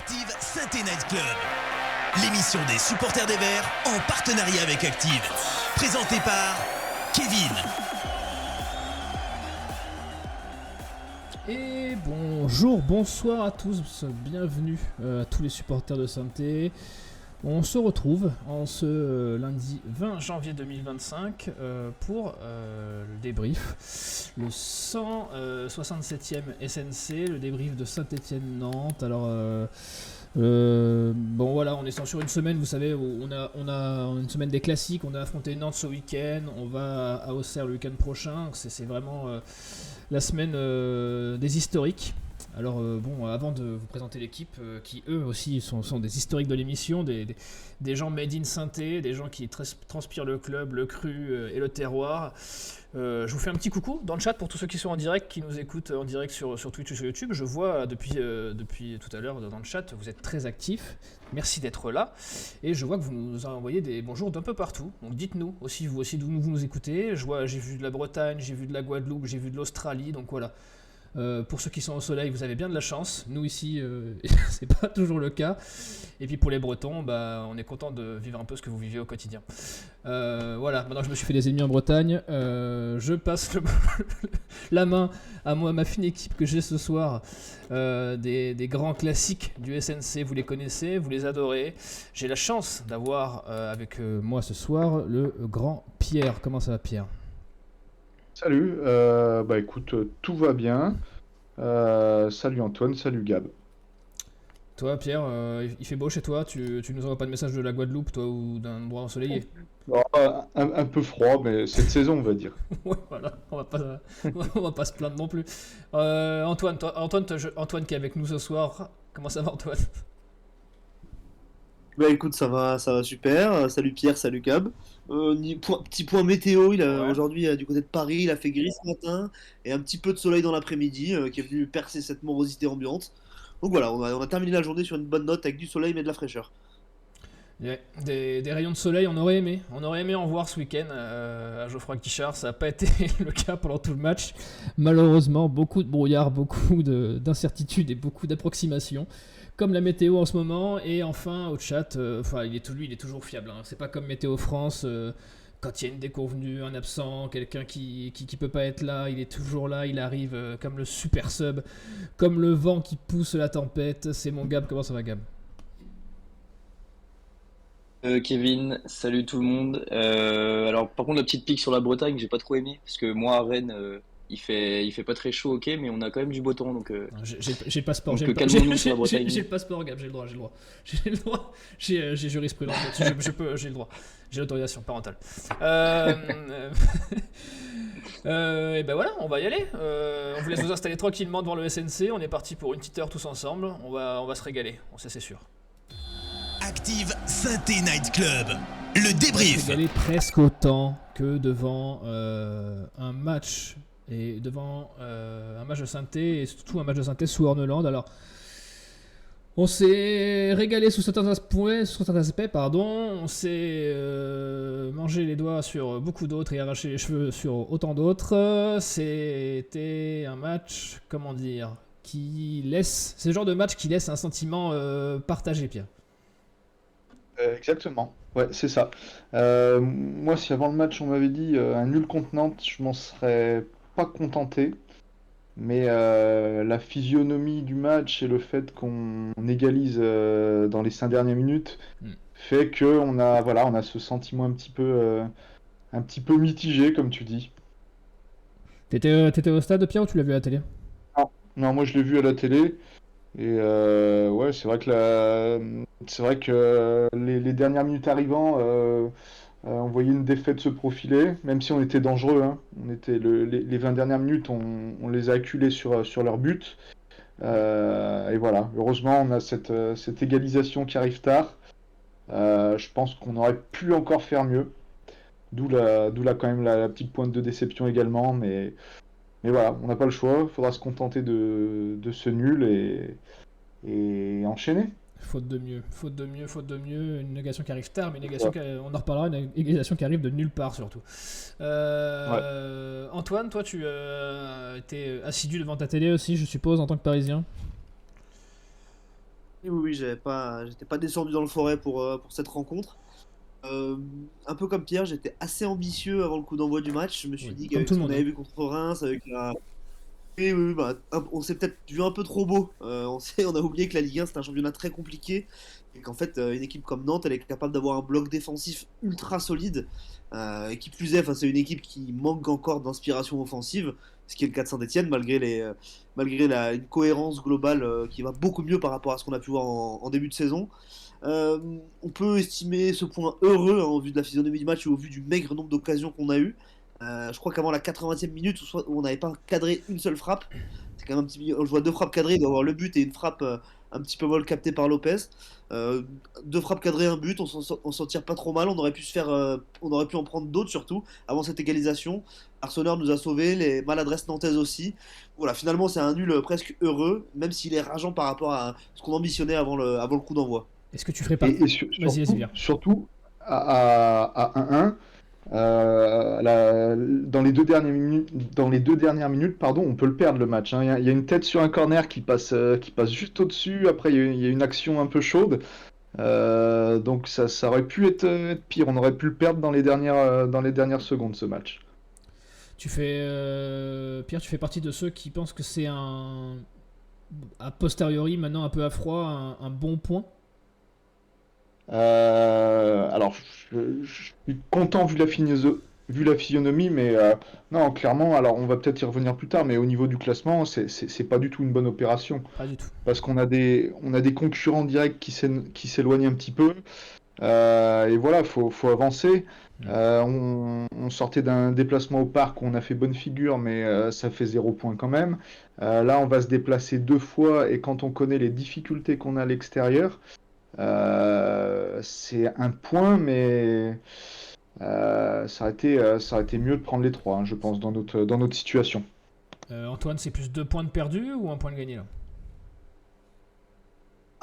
Active Saint-Étienne Night Club, l'émission des supporters des Verts en partenariat avec Active, présentée par Kevin. Et bonjour, bonsoir à tous, bienvenue à tous les supporters de Saint-Étienne. On se retrouve en ce lundi 20 janvier 2025 pour le débrief, le 167e SNC, le débrief de Saint-Étienne-Nantes. Alors, bon voilà, on est sur une semaine, vous savez, où on a une semaine des classiques, on a affronté Nantes ce week-end, on va à Auxerre le week-end prochain, c'est vraiment la semaine des historiques. Alors bon, avant de vous présenter l'équipe, qui eux aussi sont des historiques de l'émission, des gens made in Saint-Étienne, des gens qui transpirent le club, le cru et le terroir. Je vous fais un petit coucou dans le chat pour tous ceux qui sont en direct, qui nous écoutent en direct sur Twitch ou sur YouTube. Je vois depuis tout à l'heure dans le chat, vous êtes très actifs. Merci d'être là. Et je vois que vous nous envoyez des bonjours d'un peu partout. Donc dites-nous aussi, vous aussi, d'où vous nous écoutez. J'ai vu de la Bretagne, j'ai vu de la Guadeloupe, j'ai vu de l'Australie. Donc voilà. Pour ceux qui sont au soleil, vous avez bien de la chance. Nous ici, c'est pas toujours le cas. Et puis pour les Bretons, on est content de vivre un peu ce que vous vivez au quotidien. Voilà, maintenant que je me suis fait des ennemis en Bretagne, je passe la main à moi, ma fine équipe que j'ai ce soir, des grands classiques du SNC. Vous les connaissez, vous les adorez. J'ai la chance d'avoir avec moi ce soir le grand Pierre. Comment ça va, Pierre ? Salut, écoute, tout va bien. Salut Antoine, salut Gab. Toi, Pierre, il fait beau chez toi, tu nous envoies pas de message de la Guadeloupe, toi, ou d'un endroit ensoleillé? Un peu froid, mais cette saison, on va dire. Ouais, voilà, on va pas se plaindre non plus. Antoine qui est avec nous ce soir, comment ça va, Antoine? Bah écoute, ça va super. Salut Pierre, salut Gab. Petit point météo, Ouais. aujourd'hui du côté de Paris, il a fait gris ce matin et un petit peu de soleil dans l'après-midi qui est venu percer cette morosité ambiante. Donc voilà, on a terminé la journée sur une bonne note avec du soleil mais de la fraîcheur. Ouais, des rayons de soleil, on aurait aimé en voir ce week-end à Geoffroy Guichard. Ça n'a pas été le cas pendant tout le match. Malheureusement, beaucoup de brouillard, beaucoup d'incertitudes et beaucoup d'approximations, comme la météo en ce moment. Et enfin, au chat, il est toujours fiable. Hein. C'est pas comme Météo France. Quand il y a une déconvenue, un absent, quelqu'un qui peut pas être là, il est toujours là, il arrive comme le super sub, comme le vent qui pousse la tempête. C'est mon Gab, comment ça va, Gab? Kevin, salut tout le monde. Alors par contre la petite pique sur la Bretagne, j'ai pas trop aimé parce que moi à Rennes, il fait pas très chaud, ok, mais on a quand même du beau temps, donc J'ai le passeport, donc, j'ai le calmons-nous sur la Bretagne. j'ai le passeport, Gab, j'ai le droit, j'ai jurisprudence, j'ai le droit, j'ai l'autorisation parentale. Et ben voilà, on va y aller. On vous laisse vous installer tranquillement devant le SNC. On est parti pour une petite heure tous ensemble. On va se régaler, c'est sûr. Active Saint-Étienne Night Club, le débrief. On va aller presque autant que devant un match et devant un match de Saint-Étienne et surtout un match de Saint-Étienne sous Orneland. Alors, on s'est régalé sous certains aspects, on s'est mangé les doigts sur beaucoup d'autres et arraché les cheveux sur autant d'autres. C'était un match, comment dire, c'est le genre de match qui laisse un sentiment partagé, Pierre. Exactement, ouais, c'est ça. Moi, si avant le match, on m'avait dit un nul contre Nantes, je m'en serais pas contenté. Mais la physionomie du match et le fait qu'on égalise dans les 5 dernières minutes fait que on a ce sentiment un petit peu mitigé, comme tu dis. T'étais au stade, Pierre, ou tu l'as vu à la télé? Non, moi je l'ai vu à la télé. Et ouais, c'est vrai que les dernières minutes arrivant, on voyait une défaite se profiler, même si on était dangereux. Hein. Les 20 dernières minutes, on les a acculés sur leur but. Et voilà, heureusement, on a cette égalisation qui arrive tard. Je pense qu'on aurait pu encore faire mieux. D'où quand même la petite pointe de déception également. Mais voilà, on n'a pas le choix. Il faudra se contenter de ce nul et enchaîner. Faute de mieux, une négation qui arrive tard, mais on en reparlera, une égalisation qui arrive de nulle part surtout. Ouais. Antoine, toi tu étais assidu devant ta télé aussi, je suppose, en tant que Parisien? Oui, j'étais pas descendu dans le forêt pour cette rencontre. Euh, un peu comme Pierre, j'étais assez ambitieux avant le coup d'envoi du match. Je me suis Oui, dit comme qu'avec tout ce le qu'on monde, avait hein. vu contre Reims, oui, oui, oui, on s'est peut-être vu un peu trop beau. On a oublié que la Ligue 1 c'est un championnat très compliqué et qu'en fait une équipe comme Nantes elle est capable d'avoir un bloc défensif ultra solide. Et qui plus est, enfin, c'est une équipe qui manque encore d'inspiration offensive, ce qui est le cas de Saint-Etienne malgré une cohérence globale qui va beaucoup mieux par rapport à ce qu'on a pu voir en début de saison. Euh, on peut estimer ce point heureux, hein, au vu de la physionomie du match et au vu du maigre nombre d'occasions qu'on a eu. Je crois qu'avant la 80e minute, où on n'avait pas cadré une seule frappe, c'est quand même un petit. Je vois deux frappes cadrées, il doit y avoir le but et une frappe un petit peu mal captée par Lopez. Euh, Deux frappes cadrées, un but, on s'en tire pas trop mal. On aurait pu on aurait pu en prendre d'autres surtout avant cette égalisation. Arsenal nous a sauvés, les maladresses nantaises aussi. Voilà, finalement c'est un nul presque heureux, même s'il est rageant par rapport à ce qu'on ambitionnait avant le coup d'envoi. Est-ce que tu ferais pas. Et Vas-y, surtout, Pierre. surtout à 1-1, dans les deux dernières minutes, pardon, on peut le perdre le match, hein. Il y a une tête sur un corner qui passe juste au-dessus. Après, il y a une action un peu chaude. Donc ça aurait pu être pire. On aurait pu le perdre dans les dernières secondes, ce match. Pierre, tu fais partie de ceux qui pensent que c'est a posteriori, maintenant un peu à froid, un bon point. Alors, je suis content vu la physionomie, mais non, clairement, alors on va peut-être y revenir plus tard, mais au niveau du classement, c'est pas du tout une bonne opération. Pas du tout. Parce on a des concurrents directs qui s'éloignent un petit peu. Et voilà, faut avancer. On sortait d'un déplacement au parc où on a fait bonne figure, mais ça fait 0 point quand même. Là, on va se déplacer 2 fois, et quand on connaît les difficultés qu'on a à l'extérieur, c'est un point, mais ça aurait été mieux de prendre les 3, hein, je pense, dans notre situation. Antoine, c'est plus 2 points de perdu ou un point de gagné là?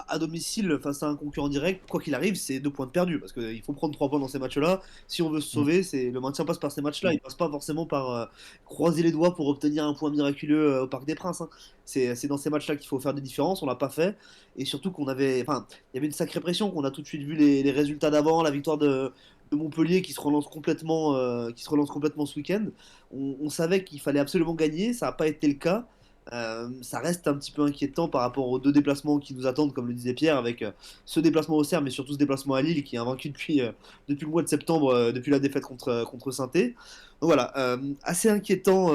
À domicile face à un concurrent direct, quoi qu'il arrive, c'est 2 points de perdu parce qu'il faut prendre 3 points dans ces matchs-là. Si on veut se Mm. sauver, le maintien passe par ces matchs-là. Il passe pas forcément par croiser les doigts pour obtenir un point miraculeux au Parc des Princes, hein. C'est dans ces matchs-là qu'il faut faire des différences. On l'a pas fait et surtout enfin, il y avait une sacrée pression qu'on a tout de suite vu les résultats d'avant, la victoire de Montpellier qui se relance complètement ce week-end. On savait qu'il fallait absolument gagner, ça n'a pas été le cas. Ça reste un petit peu inquiétant par rapport aux deux déplacements qui nous attendent, comme le disait Pierre, avec ce déplacement au Serre, mais surtout ce déplacement à Lille qui est invaincu depuis le mois de septembre, depuis la défaite contre Saint-Étienne. Donc voilà, assez inquiétant,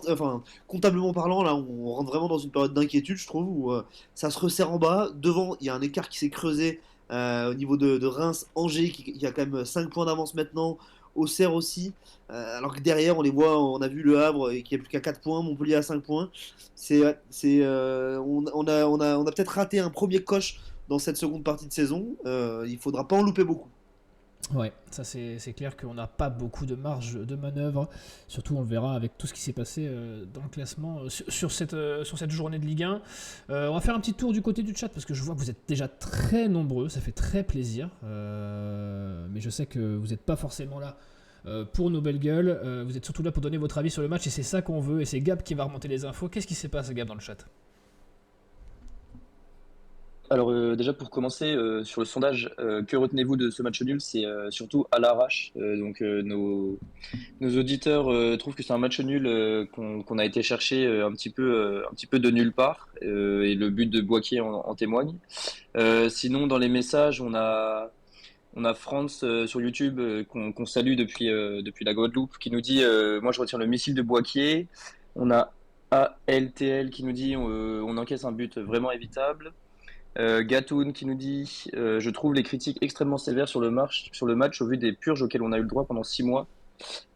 enfin, comptablement parlant, là on rentre vraiment dans une période d'inquiétude, je trouve, où ça se resserre en bas. Devant, il y a un écart qui s'est creusé au niveau de Reims-Angers, qui a quand même 5 points d'avance maintenant. Auxerre aussi, alors que derrière on les voit, on a vu Le Havre qui a plus qu'à 4 points, Montpellier à 5 points. On a peut-être raté un premier coche dans cette seconde partie de saison. Il faudra pas en louper beaucoup. Ouais, ça c'est clair qu'on n'a pas beaucoup de marge de manœuvre. Surtout, on le verra avec tout ce qui s'est passé dans le classement sur cette journée de Ligue 1. On va faire un petit tour du côté du chat parce que je vois que vous êtes déjà très nombreux. Ça fait très plaisir. Mais je sais que vous n'êtes pas forcément là pour nos belles gueules. Vous êtes surtout là pour donner votre avis sur le match et c'est ça qu'on veut. Et c'est Gab qui va remonter les infos. Qu'est-ce qui se passe, Gab, dans le chat? Alors déjà pour commencer sur le sondage, que retenez-vous de ce match nul? C'est surtout à l'arrache. Donc nos auditeurs trouvent que c'est un match nul qu'on a été chercher un petit peu de nulle part. Et le but de Boakier en témoigne. Sinon dans les messages on a France sur YouTube qu'on salue depuis la Guadeloupe qui nous dit moi je retiens le missile de Boakier. On a ALTL qui nous dit on encaisse un but vraiment évitable. Gatoun qui nous dit je trouve les critiques extrêmement sévères sur le match au vu des purges auxquelles on a eu le droit pendant 6 mois.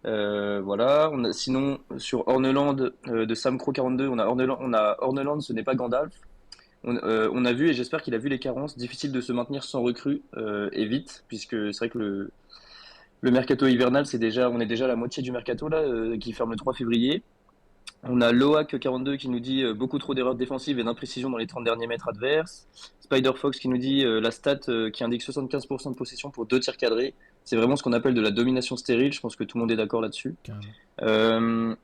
Voilà. Sinon sur Horneland de Samcro42, on a Horneland, ce n'est pas Gandalf. On a vu et j'espère qu'il a vu les carences. Difficile de se maintenir sans recrue et vite, puisque c'est vrai que le mercato hivernal, on est déjà à la moitié du mercato là, qui ferme le 3 février. On a Loac42 qui nous dit beaucoup trop d'erreurs défensives et d'imprécisions dans les 30 derniers mètres adverses. Spider-Fox qui nous dit la stat qui indique 75% de possession pour 2 tirs cadrés. C'est vraiment ce qu'on appelle de la domination stérile. Je pense que tout le monde est d'accord là-dessus. Carrément. Euh,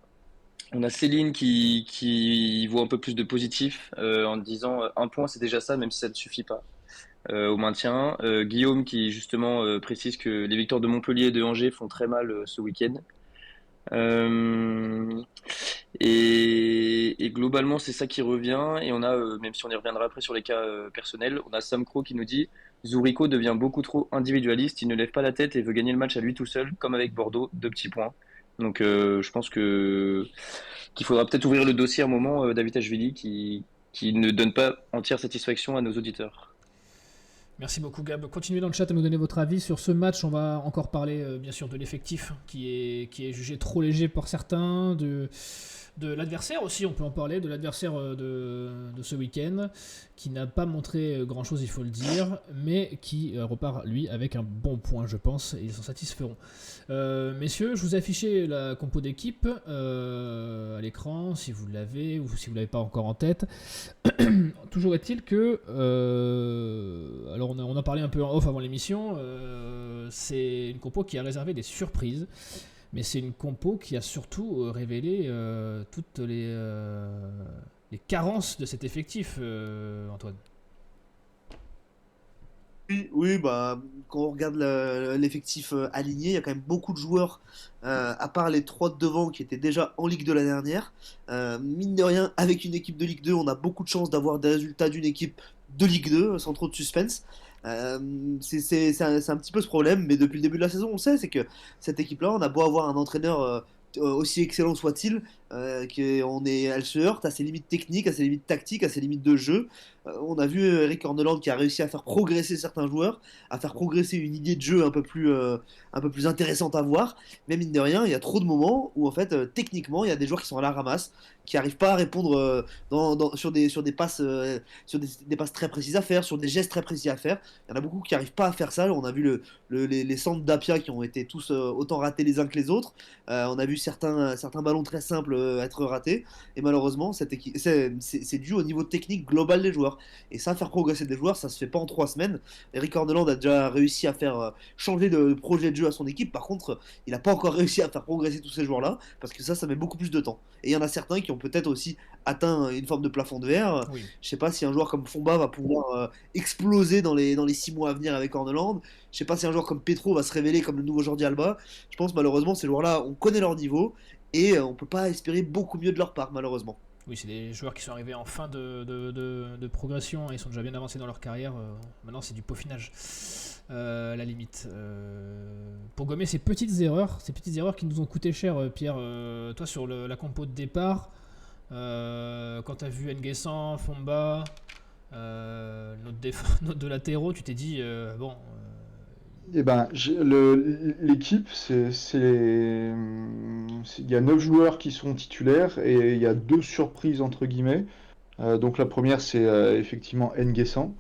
On a Céline qui voit un peu plus de positif en disant un point c'est déjà ça, même si ça ne suffit pas au maintien. Guillaume qui justement précise que les victoires de Montpellier et de Angers font très mal ce week-end. Euh, et globalement, c'est ça qui revient. Et on a, même si on y reviendra après sur les cas personnels, on a Sam Crow qui nous dit Zurico devient beaucoup trop individualiste, il ne lève pas la tête et veut gagner le match à lui tout seul, comme avec Bordeaux, 2 petits points. Donc je pense que qu'il faudra peut-être ouvrir le dossier à un moment David Ashvili qui ne donne pas entière satisfaction à nos auditeurs. Merci beaucoup Gab. Continuez dans le chat à nous donner votre avis sur ce match. On va encore parler bien sûr de l'effectif qui est jugé trop léger par certains, de l'adversaire aussi, on peut en parler, de l'adversaire de ce week-end, qui n'a pas montré grand-chose, il faut le dire, mais qui repart, lui, avec un bon point, je pense, et ils s'en satisferont. Messieurs, je vous ai affiché la compo d'équipe à l'écran, si vous l'avez, ou si vous ne l'avez pas encore en tête. Toujours est-il que, alors on en parlait un peu en off avant l'émission, c'est une compo qui a réservé des surprises. Mais c'est une compo qui a surtout révélé toutes les carences de cet effectif, Antoine. Oui, bah, quand on regarde l'effectif aligné, il y a quand même beaucoup de joueurs, à part les trois de devant qui étaient déjà en Ligue 2 la dernière. Mine de rien, avec une équipe de Ligue 2, on a beaucoup de chances d'avoir des résultats d'une équipe de Ligue 2 sans trop de suspense. C'est un petit peu ce problème, mais depuis le début de la saison, on sait, c'est que cette équipe-là, on a beau avoir un entraîneur aussi excellent soit-il, elle se heurte à ses limites techniques, à ses limites tactiques, à ses limites de jeu. On a vu Eric Horneland qui a réussi à faire progresser certains joueurs, à faire progresser une idée de jeu un peu plus intéressante à voir. Mais mine de rien, il y a trop de moments où en fait, techniquement, il y a des joueurs qui sont à la ramasse, qui n'arrivent pas à répondre sur des passes, des passes très précises à faire, sur des gestes très précis à faire. Il y en a beaucoup qui n'arrivent pas à faire ça. On a vu les centres d'Apia qui ont été tous autant ratés les uns que les autres. On a vu certains ballons très simples être ratés. Et malheureusement, c'est dû au niveau technique global des joueurs. Et ça, faire progresser des joueurs, ça se fait pas en 3 semaines. Eric Horneland a déjà réussi à faire changer de projet de jeu à son équipe. Par contre, il n'a pas encore réussi à faire progresser tous ces joueurs-là, parce que ça met beaucoup plus de temps. Et il y en a certains qui ont peut-être aussi atteint une forme de plafond de verre. Oui. Je sais pas si un joueur comme Fomba va pouvoir exploser dans les 6 mois à venir avec Horneland. Je sais pas si un joueur comme Petro va se révéler comme le nouveau Jordi Alba. Je pense malheureusement ces joueurs-là, on connaît leur niveau et on peut pas espérer beaucoup mieux de leur part malheureusement. Oui, c'est des joueurs qui sont arrivés en fin de progression et ils sont déjà bien avancés dans leur carrière. Maintenant, c'est du peaufinage, à la limite. Pour gommer ces petites erreurs qui nous ont coûté cher, Pierre, toi sur la compo de départ, quand tu as vu N'Guessan, Fomba, notre deux latéraux, tu t'es dit, bon. Eh ben, l'équipe, il y a 9 joueurs qui sont titulaires et il y a 2 surprises entre guillemets. Donc la première, c'est effectivement N'Guessan.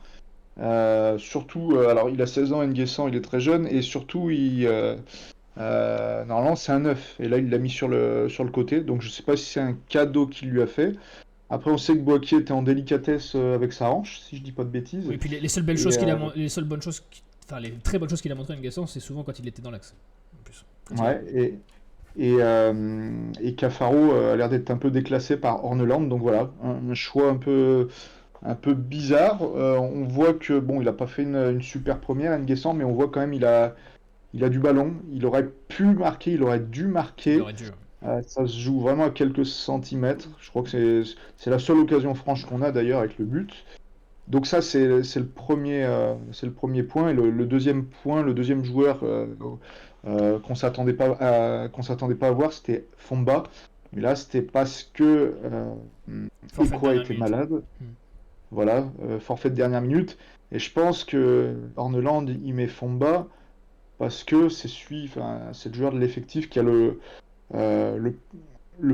Surtout, alors il a 16 ans, N'Guessan, il est très jeune et surtout, normalement, c'est un 9 et là, il l'a mis sur le côté. Donc je sais pas si c'est un cadeau qu'il lui a fait. Après, on sait que Boakier était en délicatesse avec sa hanche, si je dis pas de bêtises. Oui, et puis les seules belles choses les très bonnes choses qu'il a montré à N'Guessan, c'est souvent quand il était dans l'axe. En plus. Ouais, et Cafaro a l'air d'être un peu déclassé par Horneland, donc voilà, un choix un peu bizarre. On voit que bon, il a pas fait une super première, N'Guessan, mais on voit quand même il a du ballon. Il aurait pu marquer, il aurait dû marquer. Il aurait dû. Ça se joue vraiment à quelques centimètres. Je crois que c'est la seule occasion franche qu'on a d'ailleurs avec le but. Donc ça c'est le premier point et le deuxième point, le deuxième joueur qu'on s'attendait pas à voir, c'était Fomba. Mais là c'était parce que Ekwa était malade. Voilà, forfait de dernière minute. Et je pense que Horneland il met Fomba parce que c'est le joueur de l'effectif qui a le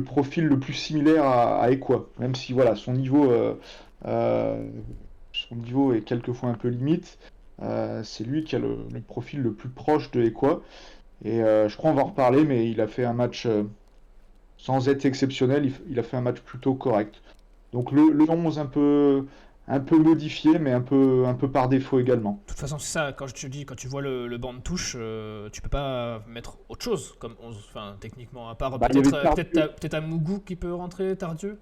profil le plus similaire à Ekwa, même si voilà son niveau est quelquefois un peu limite. C'est lui qui a le profil le plus proche de Ekwa. Et je crois on va en reparler, mais il a fait un match sans être exceptionnel, il a fait un match plutôt correct. Donc le 11 un peu un peu modifié, mais un peu par défaut également. De toute façon, c'est ça, quand je te dis, quand tu vois le banc de touche, tu peux pas mettre autre chose comme 11, enfin, techniquement, à part Bah, il y avait peut-être un Mougou qui peut rentrer, Tardieu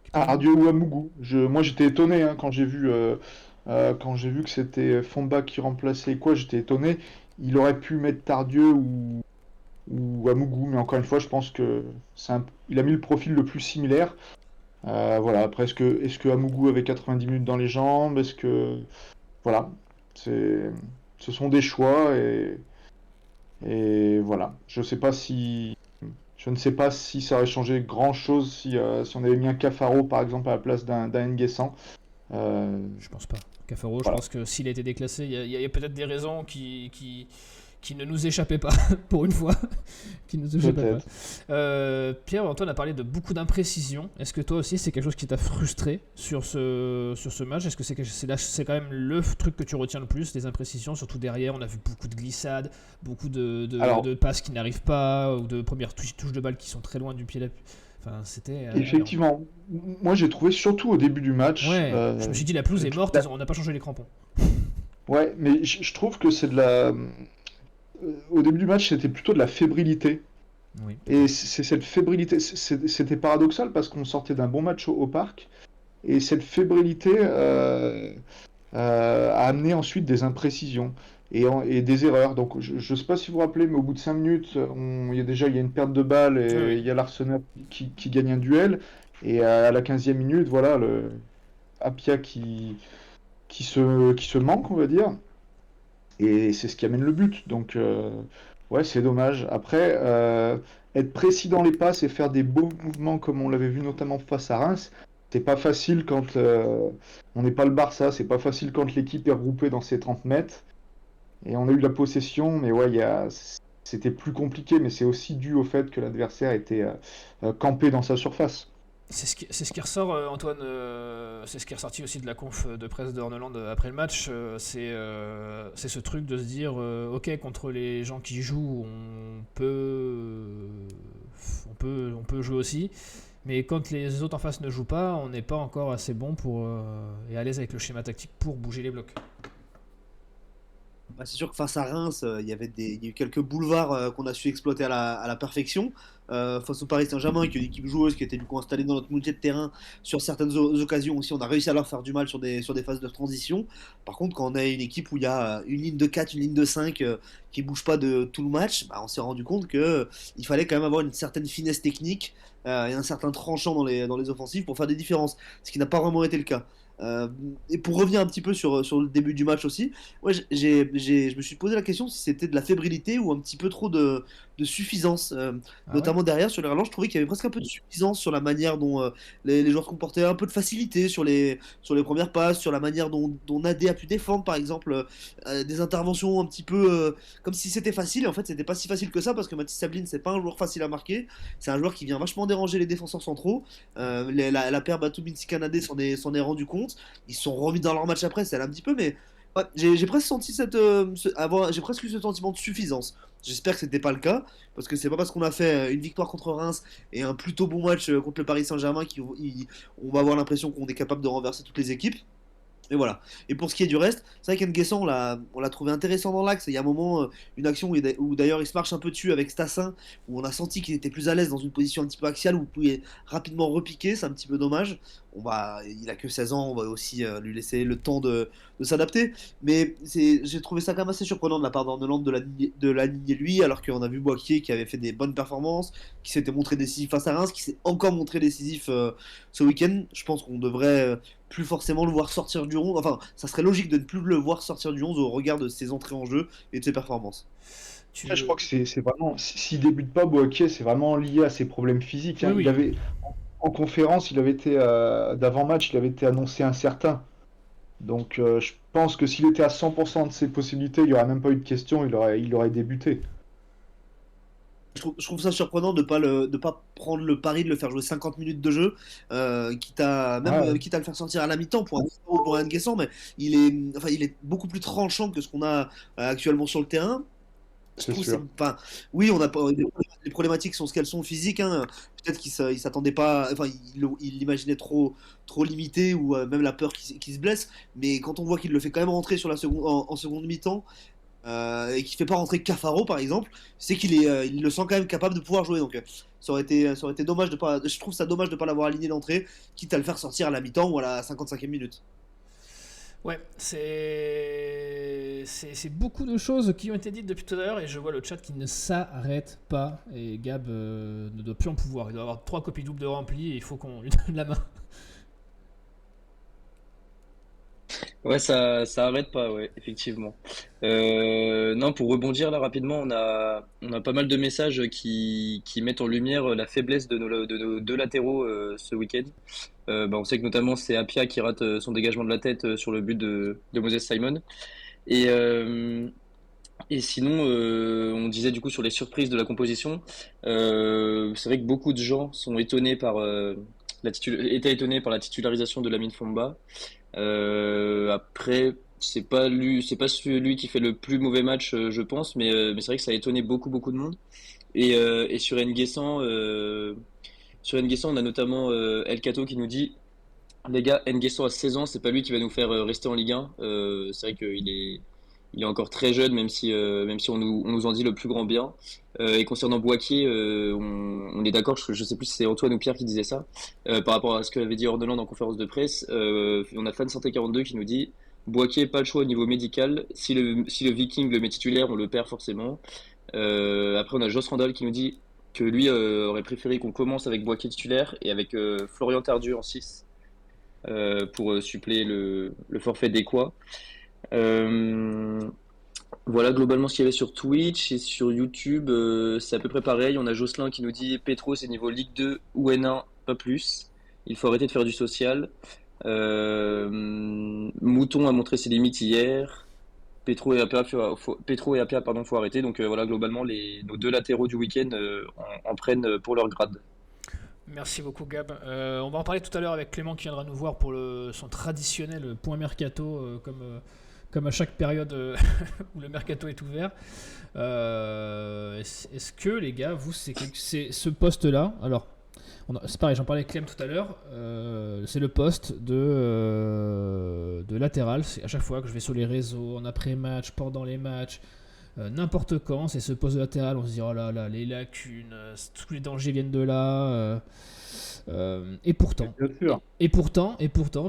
qui peut jouer. Tardieu ou Amougou. Moi, j'étais étonné hein, quand j'ai vu que c'était Fomba qui remplaçait quoi, j'étais étonné. Il aurait pu mettre Tardieu ou Amougou, mais encore une fois, je pense que il a mis le profil le plus similaire. Voilà, après, est-ce que Amougou avait 90 minutes dans les jambes? Voilà, c'est, ce sont des choix et voilà. Je ne sais pas si ça aurait changé grand-chose si on avait mis un Cafaro, par exemple, à la place d'un N'Guessan. Je pense pas. Cafaro, je Voilà. pense que s'il a été déclassé, il y a peut-être des raisons qui ne nous échappaient pas, pour une fois. Qui ne nous échappaient Peut-être. pas. Pierre, Antoine a parlé de beaucoup d'imprécisions. Est-ce que toi aussi, c'est quelque chose qui t'a frustré sur ce match? Est-ce que c'est quand même le truc que tu retiens le plus, les imprécisions, surtout derrière? On a vu beaucoup de glissades, beaucoup Alors, de passes qui n'arrivent pas, ou de premières touches de balle qui sont très loin du pied. Enfin, c'était. effectivement, moi j'ai trouvé surtout au début du match. Ouais, je me suis dit la pelouse est morte, on n'a pas changé les crampons. Ouais, mais je trouve que c'est de la. Au début du match, c'était plutôt de la fébrilité. Oui. Et c'est cette fébrilité. C'était paradoxal parce qu'on sortait d'un bon match au parc. Et cette fébrilité a amené ensuite des imprécisions et des erreurs. Donc je ne sais pas si vous vous rappelez, mais au bout de 5 minutes, il y a une perte de balle Oui, et oui. il y a l'Arsenal qui gagne un duel. Et à la 15e minute, voilà, le Apia qui se manque, on va dire. Et c'est ce qui amène le but. Donc, ouais, c'est dommage. Après, être précis dans les passes et faire des beaux mouvements comme on l'avait vu notamment face à Reims, c'est pas facile quand on n'est pas le Barça, c'est pas facile quand l'équipe est regroupée dans ses 30 mètres. Et on a eu la possession, mais ouais, c'était plus compliqué, mais c'est aussi dû au fait que l'adversaire était campé dans sa surface. C'est ce qui ressort, Antoine, c'est ce qui est ressorti aussi de la conf de presse de Horneland après le match. C'est ce truc de se dire, ok, contre les gens qui jouent, on peut jouer aussi, mais quand les autres en face ne jouent pas, on n'est pas encore assez bon et à l'aise avec le schéma tactique pour bouger les blocs. Bah, c'est sûr que face à Reims, il y a eu quelques boulevards qu'on a su exploiter à la perfection. Face au Paris Saint-Germain, qui est une équipe joueuse qui était du coup installée dans notre moitié de terrain sur certaines occasions aussi, on a réussi à leur faire du mal sur des phases de transition. Par contre, quand on a une équipe où il y a une ligne de 4, une ligne de 5 qui bouge pas de tout le match, bah, on s'est rendu compte que il fallait quand même avoir une certaine finesse technique et un certain tranchant dans les offensives pour faire des différences, ce qui n'a pas vraiment été le cas. Euh, et pour revenir un petit peu sur le début du match aussi, ouais, je me suis posé la question si c'était de la fébrilité ou un petit peu trop de suffisance. Ah ouais? Notamment derrière, sur les relances, je trouvais qu'il y avait presque un peu de suffisance sur la manière dont les joueurs se comportaient, un peu de facilité sur les premières passes, sur la manière dont Nadé a pu défendre, par exemple, des interventions un petit peu comme si c'était facile. Et en fait, c'était pas si facile que ça parce que Mathis Sablin, c'est pas un joueur facile à marquer. C'est un joueur qui vient vachement déranger les défenseurs centraux. La paire Batou-Binsi-Kanadé s'en est rendu compte. Ils se sont remis dans leur match après, c'est un petit peu, mais ouais, j'ai presque senti j'ai presque eu ce sentiment de suffisance. J'espère que c'était pas le cas, parce que c'est pas parce qu'on a fait une victoire contre Reims et un plutôt bon match contre le Paris Saint-Germain qu'on va avoir l'impression qu'on est capable de renverser toutes les équipes. Et voilà. Et pour ce qui est du reste, c'est vrai qu'Nguessan, on l'a trouvé intéressant dans l'axe. Il y a un moment, une action où d'ailleurs il se marche un peu dessus avec Stassin, où on a senti qu'il était plus à l'aise dans une position un petit peu axiale, où vous pouvez rapidement repiquer. C'est un petit peu dommage. Il a que 16 ans, on va aussi lui laisser le temps de s'adapter. Mais j'ai trouvé ça quand même assez surprenant de la part d'Orneland de l'aligner lui, alors qu'on a vu Boakier qui avait fait des bonnes performances, qui s'était montré décisif face à Reims, qui s'est encore montré décisif ce week-end. Je pense qu'on devrait plus forcément le voir sortir du 11. Enfin, ça serait logique de ne plus le voir sortir du 11 au regard de ses entrées en jeu et de ses performances. Après, je crois que c'est vraiment, s'il débute pas, Boakier, c'est vraiment lié à ses problèmes physiques, Oui, hein. oui. En conférence, il avait été d'avant-match, il avait été annoncé incertain. Donc, je pense que s'il était à 100% de ses possibilités, il n'y aurait même pas eu de question, il aurait débuté. Je trouve ça surprenant de pas prendre le pari de le faire jouer 50 minutes de jeu, Ouais. quitte à le faire sortir à la mi-temps pour un Nguessan, mais il est beaucoup plus tranchant que ce qu'on a actuellement sur le terrain. Je c'est trouve sûr. enfin, oui, on a pas les problématiques sont ce qu'elles sont physiques, hein. Peut-être il s'attendait pas, enfin, il l'imaginait trop limité ou même la peur qu'il se blesse. Mais quand on voit qu'il le fait quand même rentrer sur la seconde, en seconde mi-temps et qu'il fait pas rentrer Cafaro par exemple, c'est il le sent quand même capable de pouvoir jouer. Donc ça aurait été dommage de pas, je trouve ça dommage de pas l'avoir aligné d'entrée, quitte à le faire sortir à la mi-temps ou à la 55e minute. Ouais, c'est beaucoup de choses qui ont été dites depuis tout à l'heure et je vois le chat qui ne s'arrête pas et Gab ne doit plus en pouvoir. Il doit avoir 3 copies doubles de rempli et il faut qu'on lui donne la main. Ouais, ça arrête pas, ouais, effectivement. Non, pour rebondir là rapidement, on a pas mal de messages qui mettent en lumière la faiblesse de nos deux latéraux ce week-end. On sait que notamment c'est Apia qui rate son dégagement de la tête sur le but de Moses Simon. Et, euh, et sinon, on disait du coup sur les surprises de la composition, c'est vrai que beaucoup de gens sont étonnés étaient étonnés par la titularisation de Lamine Fomba. Après, c'est pas celui qui fait le plus mauvais match, je pense, mais c'est vrai que ça a étonné beaucoup de monde. Et sur N'Guessan, on a notamment El Cato qui nous dit, les gars, N'Guessan a 16 ans, c'est pas lui qui va nous faire rester en Ligue 1. C'est vrai qu'il est encore très jeune, même si on nous en dit le plus grand bien. Et concernant Boakier, on est d'accord, je sais plus si c'est Antoine ou Pierre qui disait ça, par rapport à ce que avait dit Orneland en conférence de presse. On a Fan Santé 42 qui nous dit Boakier, pas le choix au niveau médical. Si le Viking le met titulaire, on le perd forcément. Après, on a Joss Randall qui nous dit que lui aurait préféré qu'on commence avec Boakier titulaire et avec Florian Tardieu en 6 pour suppléer le forfait d'Equois. Euh, voilà globalement ce qu'il y avait sur Twitch et sur YouTube, c'est à peu près pareil. On a Jocelyn qui nous dit Petro c'est niveau Ligue 2 ou N1, pas plus. Il faut arrêter de faire du social. Mouton a montré ses limites hier. Petro et Apia, pardon, faut arrêter. Donc voilà, globalement, nos deux latéraux du week-end en prennent pour leur grade. Merci beaucoup Gab. On va en parler tout à l'heure avec Clément qui viendra nous voir pour son traditionnel point mercato comme à chaque période où le mercato est ouvert. Est-ce que les gars, vous c'est ce poste-là, alors c'est pareil, j'en parlais avec Clem tout à l'heure, c'est le poste de latéral. C'est à chaque fois que je vais sur les réseaux, en après-match, pendant les matchs, n'importe quand, c'est ce poste de latéral, on se dit oh là là, les lacunes, tous les dangers viennent de là. Et pourtant, Bien sûr. et pourtant,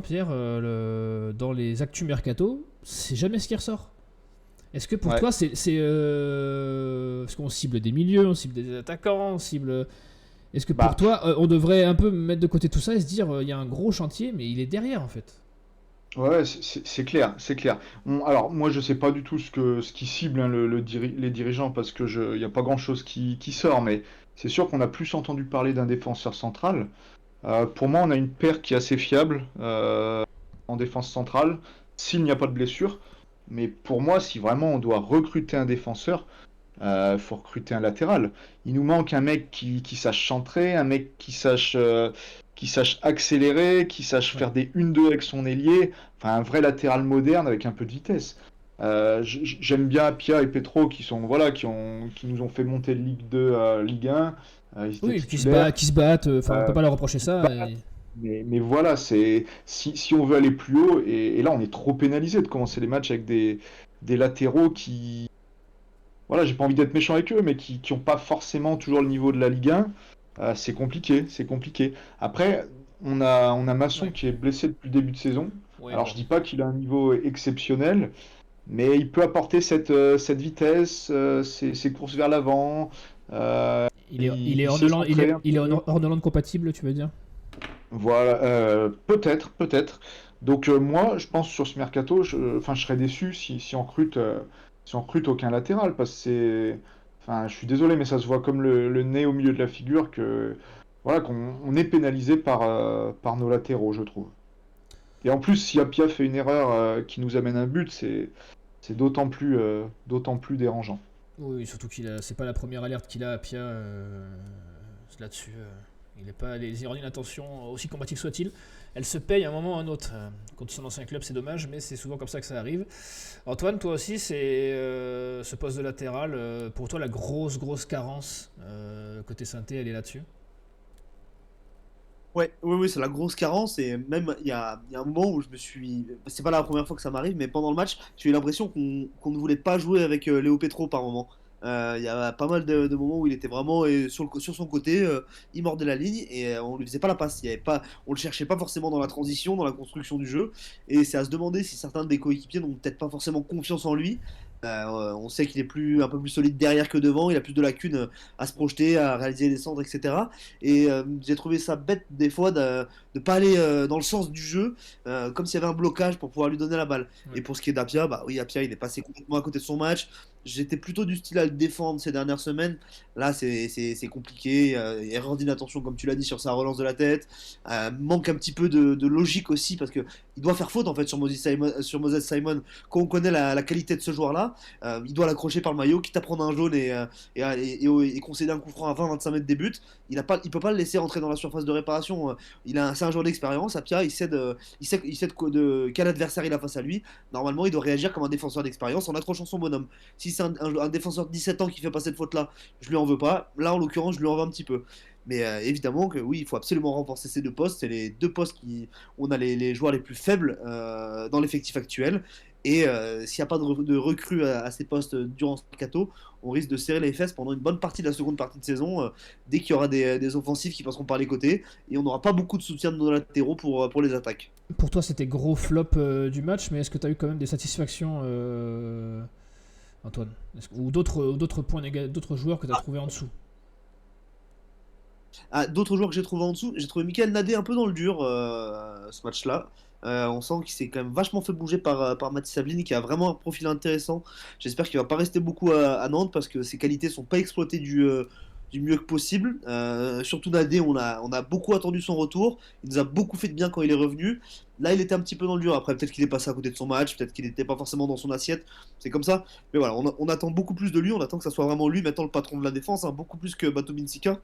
Pierre, dans les actus mercato, c'est jamais ce qui ressort. Est-ce que pour Ouais. toi, parce qu'on cible des milieux, on cible des attaquants, on cible. Est-ce que pour Bah, toi, on devrait un peu mettre de côté tout ça et se dire, il y a un gros chantier, mais il est derrière en fait. ouais, c'est clair, c'est clair. Alors, moi, je sais pas du tout ce qui cible hein, les dirigeants parce que il y a pas grand-chose qui sort, mais c'est sûr qu'on a plus entendu parler d'un défenseur central. Pour moi, on a une paire qui est assez fiable en défense centrale, s'il n'y a pas de blessure. Mais pour moi, si vraiment on doit recruter un défenseur, faut recruter un latéral. Il nous manque un mec qui sache centrer, un mec qui sache accélérer, qui sache Ouais. faire des 1-2 avec son ailier. Enfin, un vrai latéral moderne avec un peu de vitesse. J'aime bien Pia et Petro voilà, qui nous ont fait monter de Ligue 2 à Ligue 1. Ils étaient Oui, titulaires. qui se battent, enfin, on peut Euh, pas leur reprocher ça. mais voilà, si on veut aller plus haut, et là on est trop pénalisé de commencer les matchs avec des latéraux qui, voilà, j'ai pas envie d'être méchant avec eux, mais qui ont pas forcément toujours le niveau de la Ligue 1. C'est compliqué, c'est compliqué. Après, on a Masson Ouais. qui est blessé depuis le début de saison. Ouais, Alors bon. je dis pas qu'il a un niveau exceptionnel, mais il peut apporter cette vitesse, ces courses vers l'avant. Il est Il hors sait Noland, centrer un il est peu. hors Noland compatible, tu veux dire? Voilà, peut-être, peut-être. Donc moi, je pense sur ce mercato, enfin, je serais déçu si on recrute aucun latéral, parce que enfin, je suis désolé, mais ça se voit comme le nez au milieu de la figure que, voilà, qu'on est pénalisé par nos latéraux, je trouve. Et en plus, si Apia fait une erreur qui nous amène un but, c'est d'autant plus dérangeant. Oui, surtout c'est pas la première alerte qu'il a à Pia là-dessus. Les ironies d'intention, aussi combatives soient-ils, elles se payent à un moment ou à un autre. Contre son ancien club, c'est dommage, mais c'est souvent comme ça que ça arrive. Antoine, toi aussi, c'est ce poste de latéral. Pour toi, la grosse carence côté Saint-Étienne, elle est là-dessus. Ouais, oui, c'est la grosse carence. Et même, il y a un moment où je me suis. C'est pas la première fois que ça m'arrive, mais pendant le match, j'ai eu l'impression qu'on ne voulait pas jouer avec Léo Petro par moment. Il y a pas mal de moments où il était vraiment sur son côté, il mordait la ligne et on lui faisait pas la passe. Il y avait pas, on le cherchait pas forcément dans la transition, dans la construction du jeu. Et c'est à se demander si certains des coéquipiers n'ont peut-être pas forcément confiance en lui. On sait qu'il est un peu plus solide derrière que devant, il a plus de lacunes à se projeter, à réaliser des centres, etc. Et j'ai trouvé ça bête des fois de pas aller dans le sens du jeu, comme s'il y avait un blocage pour pouvoir lui donner la balle. Ouais. Et pour ce qui est d'Apia, bah oui, Apia il est passé complètement à côté de son match. J'étais plutôt du style à le défendre ces dernières semaines. Là, c'est compliqué. Erreur d'inattention, comme tu l'as dit, sur sa relance de la tête. Manque un petit peu de logique aussi, parce que il doit faire faute en fait sur Moses Simon. Quand on connaît la qualité de ce joueur-là, il doit l'accrocher par le maillot, quitte à prendre un jaune et concéder un coup franc à 20-25 mètres des buts. Il peut pas le laisser rentrer dans la surface de réparation. C'est un joueur d'expérience. Apia, il sait quel adversaire il a face à lui. Normalement, il doit réagir comme un défenseur d'expérience en accrochant son bonhomme. Si c'est un défenseur de 17 ans qui fait pas cette faute-là, je lui en veux pas. Là, en l'occurrence, je lui en veux un petit peu. Mais évidemment que oui, il faut absolument renforcer ces deux postes. C'est les deux postes on a les joueurs les plus faibles dans l'effectif actuel. Et s'il n'y a pas de recrues à ces postes durant ce mercato, on risque de serrer les fesses pendant une bonne partie de la seconde partie de saison, dès qu'il y aura des offensifs qui passeront par les côtés. Et on n'aura pas beaucoup de soutien de nos latéraux pour les attaques. Pour toi, c'était gros flop du match, mais est-ce que tu as eu quand même des satisfactions, Antoine? Ou d'autres points d'autres joueurs que tu as trouvé en dessous? D'autres joueurs que j'ai trouvé en dessous, j'ai trouvé Michael Nadé un peu dans le dur ce match-là. On sent qu'il s'est quand même vachement fait bouger par Mathis Ablin, qui a vraiment un profil intéressant. J'espère qu'il va pas rester beaucoup à Nantes parce que ses qualités sont pas exploitées du mieux que possible. Surtout Nadé, on a beaucoup attendu son retour. Il nous a beaucoup fait de bien quand il est revenu. Là, il était un petit peu dans le dur. Après, peut-être qu'il est passé à côté de son match, peut-être qu'il n'était pas forcément dans son assiette. C'est comme ça. Mais voilà, on attend beaucoup plus de lui. On attend que ça soit vraiment lui maintenant le patron de la défense, hein, beaucoup plus que Bato Binsika.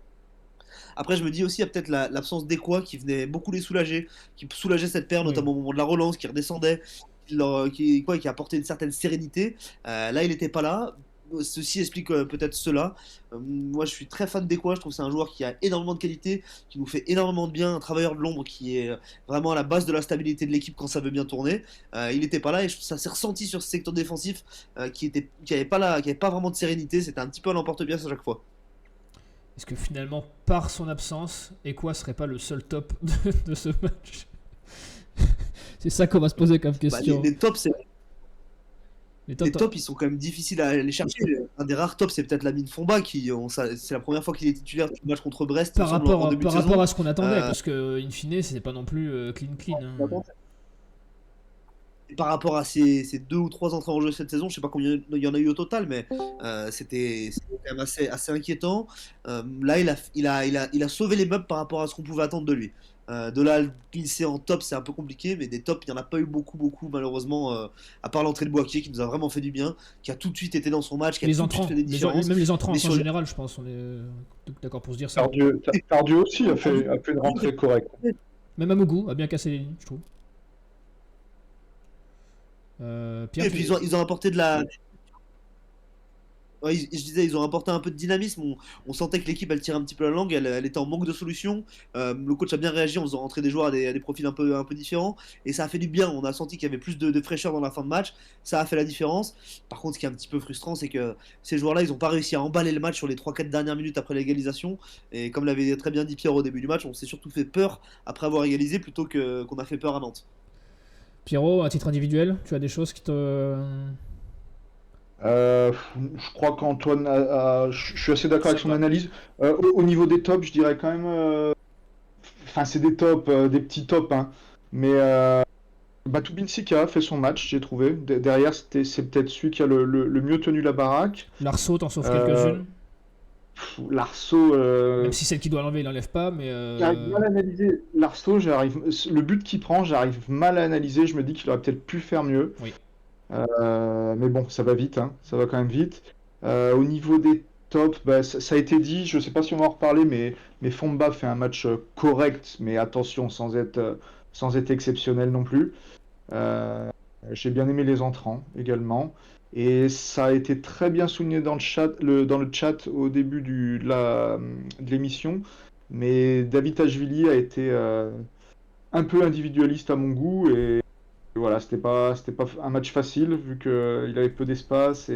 Après, je me dis aussi, il y a peut-être l'absence d'Ekwa qui venait beaucoup les soulager, qui soulageait cette paire, Oui. notamment au moment de la relance, qui redescendait, qui apportait une certaine sérénité. Là, il n'était pas là. Ceci explique peut-être cela. Moi, je suis très fan d'Ekwa. Je trouve que c'est un joueur qui a énormément de qualité, qui nous fait énormément de bien, un travailleur de l'ombre qui est vraiment à la base de la stabilité de l'équipe quand ça veut bien tourner. Il n'était pas là et ça s'est ressenti sur ce secteur défensif qui avait pas vraiment de sérénité. C'était un petit peu à l'emporte-pièce à chaque fois. Est-ce que finalement, par son absence, Ekwa serait pas le seul top de ce match? C'est ça qu'on va se poser comme question. Les tops, Les les tops, ils sont quand même difficiles à aller chercher. Un des rares tops, c'est peut-être Lamine Fomba, c'est la première fois qu'il est titulaire du match contre Brest. Par il me semble, en début de saison. rapport à ce qu'on attendait, parce que, in fine, c'était pas non plus clean. Hein. Et par rapport à ces 2 ou 3 entrées en jeu cette saison, je sais pas combien il y en a eu au total, mais c'était quand même assez inquiétant. Là, il a sauvé les meubles par rapport à ce qu'on pouvait attendre de lui. De là, le glisser en top, c'est un peu compliqué, mais des tops, il n'y en a pas eu beaucoup, malheureusement, à part l'entrée de Boakier, qui nous a vraiment fait du bien, qui a tout de suite été dans son match, qui a Les tout de entrants, suite fait des différences. même les entrants Mais en général, je pense, on est d'accord pour se dire ça. Tardieu aussi a fait une rentrée correcte. Même Amougou a bien cassé les lignes, je trouve. Pierre, Et puis ils ont apporté de la. Ouais, je disais, ils ont apporté un peu de dynamisme. On sentait que l'équipe elle tirait un petit peu la langue, elle était en manque de solutions. Le coach a bien réagi en faisant rentrer des joueurs à des profils un peu différents. Et ça a fait du bien. On a senti qu'il y avait plus de fraîcheur dans la fin de match. Ça a fait la différence. Par contre, ce qui est un petit peu frustrant, c'est que ces joueurs-là, ils n'ont pas réussi à emballer le match sur les 3-4 dernières minutes après l'égalisation. Et comme l'avait très bien dit Pierre au début du match, on s'est surtout fait peur après avoir égalisé plutôt qu'on a fait peur à Nantes. Pierrot, à titre individuel, tu as des choses qui te... Je crois qu'Antoine je suis assez d'accord avec son analyse. Au niveau des tops, je dirais quand même. Enfin, c'est des tops, des petits tops, hein. Mais Batou Binsika a fait son match, j'ai trouvé. Derrière, c'est peut-être celui qui a le mieux tenu la baraque. Larceau, t'en sauves quelques-unes. Larceau. Même si celle qui doit l'enlever, il l'enlève pas, mais... J'arrive mal à analyser. Larceau, le but qu'il prend, j'arrive mal à analyser. Je me dis qu'il aurait peut-être pu faire mieux. Oui. Mais bon, ça va vite, hein. Ça va quand même vite. Au niveau des top. Bah, ça a été dit, je sais pas si on va en reparler, mais Fomba fait un match correct, mais attention, sans être exceptionnel non plus. Euh, j'ai bien aimé les entrants également. Et ça a été très bien souligné dans le chat au début de l'émission. Mais David Ashvili a été un peu individualiste à mon goût. Et voilà, c'était pas un match facile vu qu'il avait peu d'espace.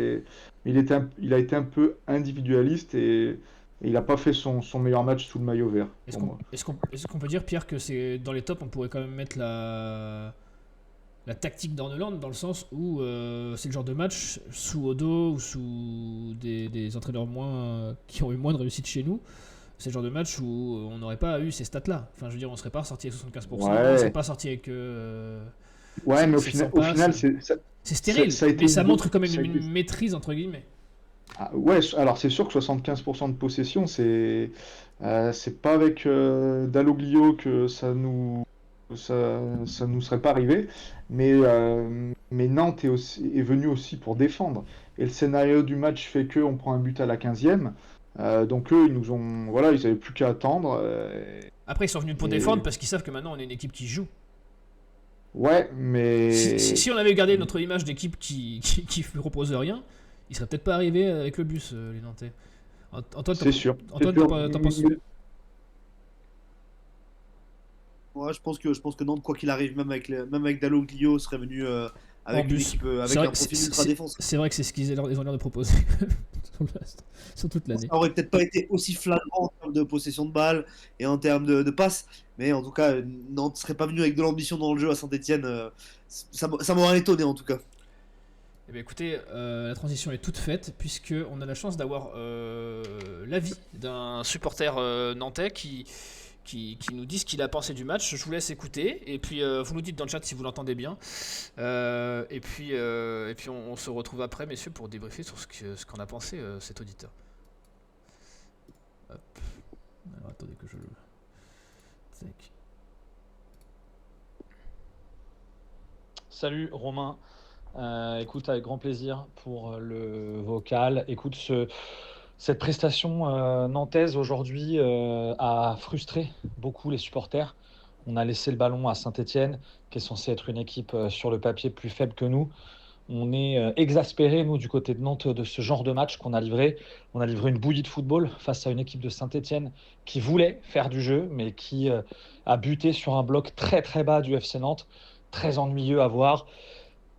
Il a été un peu individualiste et il n'a pas fait son meilleur match sous le maillot vert Est-ce pour qu'on moi. est-ce qu'on peut dire, Pierre, que c'est dans les tops, on pourrait quand même mettre la tactique d'Orneland, dans le sens où c'est le genre de match sous Odo ou sous des entraîneurs qui ont eu moins de réussite chez nous. C'est le genre de match où on n'aurait pas eu ces stats-là. Enfin, je veux dire, on serait pas sorti avec 75%, on serait Ouais, pas sorti avec ouais, mais 700 au passes. final, C'est stérile, ça a été mais ça montre quand même ça a été- une maîtrise, entre guillemets. Ah, ouais, alors c'est sûr que 75% de possession, c'est pas avec Dalloglio que ça nous serait pas arrivé, mais Nantes est venu aussi pour défendre. Et le scénario du match fait que on prend un but à la 15e. Donc eux, voilà, ils avaient plus qu'à attendre. Après, ils sont venus pour Et défendre parce qu'ils savent que maintenant on est une équipe qui joue. ouais, Si on avait gardé notre image d'équipe qui propose rien, ils seraient peut-être pas arrivés avec le bus, les Nantais. Antoine, c'est sûr. Antoine, C'est sûr. t'en penses. Ouais, je pense que Nantes, quoi qu'il arrive, même avec Dalloglio, serait venu En avec une bus. équipe C'est avec vrai un que profil ultra défense. c'est vrai que c'est ce qu'ils ont l'air de proposer sur toute l'année. Ça aurait peut-être pas été aussi flagrant en termes de possession de balle et en termes de passes, mais en tout cas, Nantes serait pas venu avec de l'ambition dans le jeu à Saint-Etienne. Ça m'aurait étonné en tout cas. Eh bien, écoutez, la transition est toute faite puisque on a la chance d'avoir l'avis d'un supporter nantais qui nous dit ce qu'il a pensé du match. Je vous laisse écouter et puis vous nous dites dans le chat si vous l'entendez bien. Et puis on se retrouve après, messieurs, pour débriefer sur ce qu'en a pensé cet auditeur. Hop. Alors, attendez que je le... Tac. Salut Romain. Écoute, avec grand plaisir pour le vocal. Écoute, cette prestation nantaise aujourd'hui a frustré beaucoup les supporters. On a laissé le ballon à Saint-Etienne, qui est censé être une équipe sur le papier plus faible que nous. On est exaspérés, nous, du côté de Nantes, de ce genre de match qu'on a livré. On a livré une bouillie de football face à une équipe de Saint-Etienne qui voulait faire du jeu, mais qui a buté sur un bloc très très bas du FC Nantes, très ennuyeux à voir.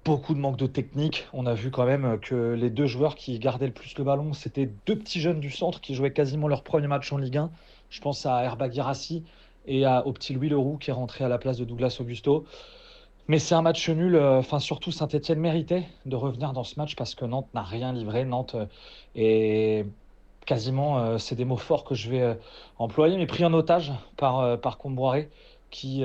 Beaucoup de manque de technique. On a vu quand même que les deux joueurs qui gardaient le plus le ballon, c'était deux petits jeunes du centre qui jouaient quasiment leur premier match en Ligue 1. Je pense à Herba Guirassy et au petit Louis Leroux qui est rentré à la place de Douglas Augusto. Mais c'est un match nul. Enfin, surtout Saint-Etienne méritait de revenir dans ce match parce que Nantes n'a rien livré. Nantes est quasiment, c'est des mots forts que je vais employer, mais pris en otage par Comboiré qui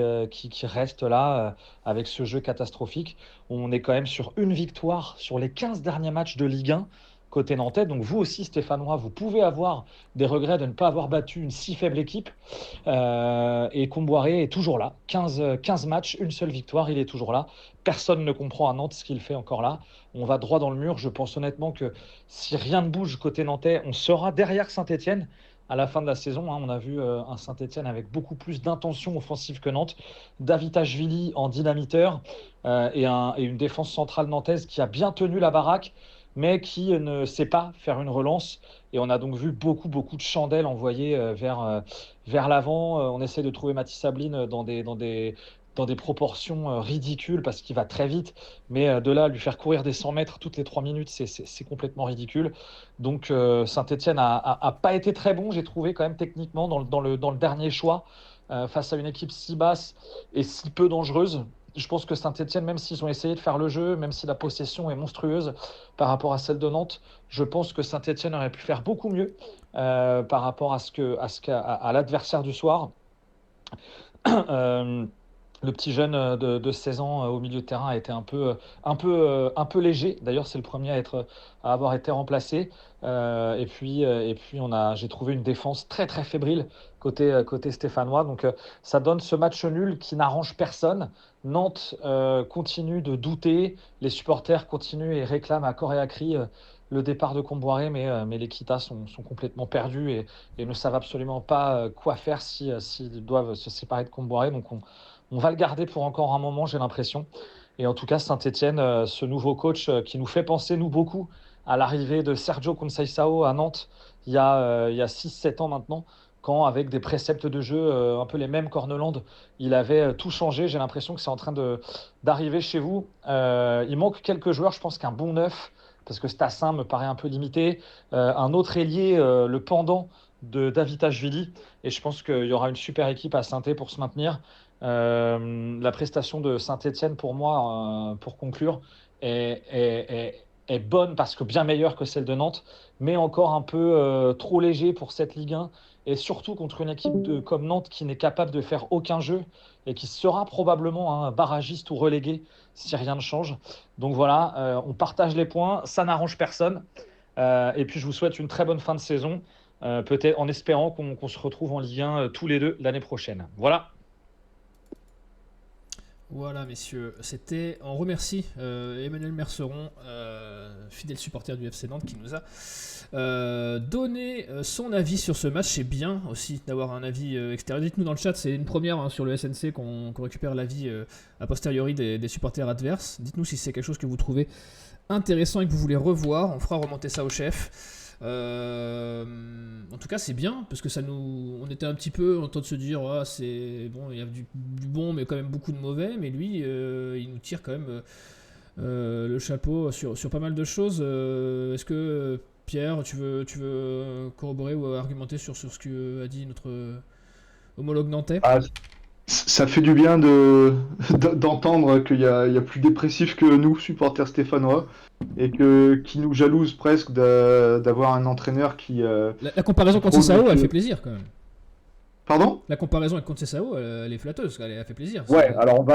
reste là avec ce jeu catastrophique. On est quand même sur une victoire sur les 15 derniers matchs de Ligue 1 côté nantais. Donc vous aussi, Stéphanois, vous pouvez avoir des regrets de ne pas avoir battu une si faible équipe. Et Comboiré est toujours là. 15 matchs, une seule victoire, il est toujours là. Personne ne comprend à Nantes ce qu'il fait encore là. On va droit dans le mur. Je pense honnêtement que si rien ne bouge côté nantais, on sera derrière Saint-Etienne à la fin de la saison. On a vu un Saint-Etienne avec beaucoup plus d'intention offensive que Nantes. David Ashvili en dynamiteur et une défense centrale nantaise qui a bien tenu la baraque, mais qui ne sait pas faire une relance. Et on a donc vu beaucoup de chandelles envoyées vers l'avant. On essaie de trouver Mathis Sabline dans des proportions ridicules parce qu'il va très vite. Mais de là, lui faire courir des 100 mètres toutes les 3 minutes, c'est complètement ridicule. Donc Saint-Etienne a pas été très bon, j'ai trouvé quand même techniquement dans le dernier choix face à une équipe si basse et si peu dangereuse. Je pense que Saint-Etienne, même s'ils ont essayé de faire le jeu, même si la possession est monstrueuse par rapport à celle de Nantes, je pense que Saint-Etienne aurait pu faire beaucoup mieux par rapport à l'adversaire du soir. Le petit jeune de 16 ans au milieu de terrain a été un peu léger. D'ailleurs, c'est le premier à avoir été remplacé. Et puis j'ai trouvé une défense très très fébrile côté stéphanois. Donc ça donne ce match nul qui n'arrange personne. Nantes continue de douter. Les supporters continuent et réclament à corps et à cri le départ de Comboiré, mais les Kita sont complètement perdus et ne savent absolument pas quoi faire s'ils doivent se séparer de Comboiré. Donc on va le garder pour encore un moment, j'ai l'impression. Et en tout cas, Saint-Étienne, ce nouveau coach qui nous fait penser, nous, beaucoup à l'arrivée de Sergio Conceição à Nantes il y a 6-7 ans maintenant, quand, avec des préceptes de jeu un peu les mêmes qu'Orneland, il avait tout changé. J'ai l'impression que c'est en train d'arriver chez vous. Il manque quelques joueurs, je pense qu'un bon neuf, parce que Stassin me paraît un peu limité. Un autre ailier, le pendant de Davitashvili. Et je pense qu'il y aura une super équipe à Saint-Étienne pour se maintenir. La prestation de Saint-Étienne, pour moi, pour conclure, est bonne parce que bien meilleure que celle de Nantes, mais encore un peu trop léger pour cette Ligue 1. Et surtout contre une équipe comme Nantes qui n'est capable de faire aucun jeu et qui sera probablement un barragiste ou relégué si rien ne change. Donc voilà, on partage les points, ça n'arrange personne. Et puis je vous souhaite une très bonne fin de saison, peut-être en espérant qu'on se retrouve en Ligue 1 tous les deux l'année prochaine. Voilà. Voilà, messieurs, on remercie Emmanuel Merceron, fidèle supporter du FC Nantes, qui nous a donné son avis sur ce match. C'est bien aussi d'avoir un avis extérieur. Dites-nous dans le chat, c'est une première sur le SNC qu'on récupère l'avis a posteriori des supporters adverses. Dites-nous si c'est quelque chose que vous trouvez intéressant et que vous voulez revoir. On fera remonter ça au chef. En tout cas, c'est bien parce que on était un petit peu en train de se dire c'est bon, il y a du bon mais quand même beaucoup de mauvais, mais lui il nous tire quand même le chapeau sur pas mal de choses. Est-ce que Pierre, tu veux corroborer ou argumenter sur ce que a dit notre homologue nantais? Ça fait du bien d'entendre qu'il y a plus dépressif que nous, supporters stéphanois, et qui nous jalouse presque d'avoir un entraîneur qui... La comparaison contre Conceição, elle fait plaisir quand même. Pardon ? La comparaison avec Conceição, elle est flatteuse, elle fait plaisir. Ouais, alors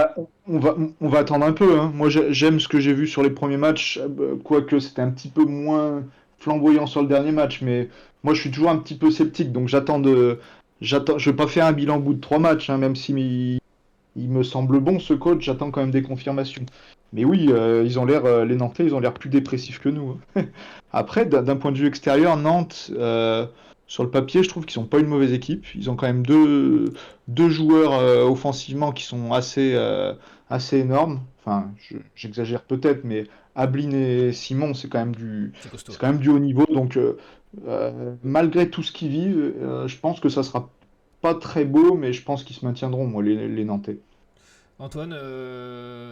on va attendre un peu. Hein. Moi, j'aime ce que j'ai vu sur les premiers matchs, quoique c'était un petit peu moins flamboyant sur le dernier match, mais moi, je suis toujours un petit peu sceptique, donc je vais pas faire un bilan au bout de 3 matchs, hein, même si il me semble bon ce coach, j'attends quand même des confirmations. Mais oui, ils ont l'air, les Nantais, ils ont l'air plus dépressifs que nous. Après, d'un point de vue extérieur, Nantes, sur le papier, je trouve qu'ils sont pas une mauvaise équipe. Ils ont quand même deux joueurs offensivement qui sont assez énormes. Enfin, j'exagère peut-être, mais Ablin et Simon, c'est quand même du haut niveau. Donc, malgré tout ce qu'ils vivent, je pense que ça sera pas très beau, mais je pense qu'ils se maintiendront, moi, les Nantais. Antoine,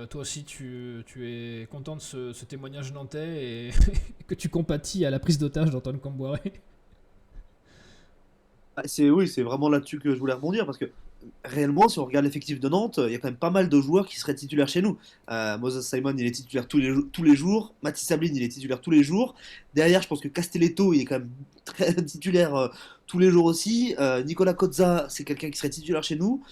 toi aussi tu es content de ce témoignage nantais et que tu compatis à la prise d'otage d'Antoine Comboiré? Oui, c'est vraiment là-dessus que je voulais rebondir parce que réellement, si on regarde l'effectif de Nantes, il y a quand même pas mal de joueurs qui seraient titulaires chez nous. Moses Simon, il est titulaire tous les jours. Mathis Sablin, il est titulaire tous les jours. Derrière, je pense que Castelletto, il est quand même très titulaire tous les jours aussi. Nicolas Cozza, c'est quelqu'un qui serait titulaire chez nous.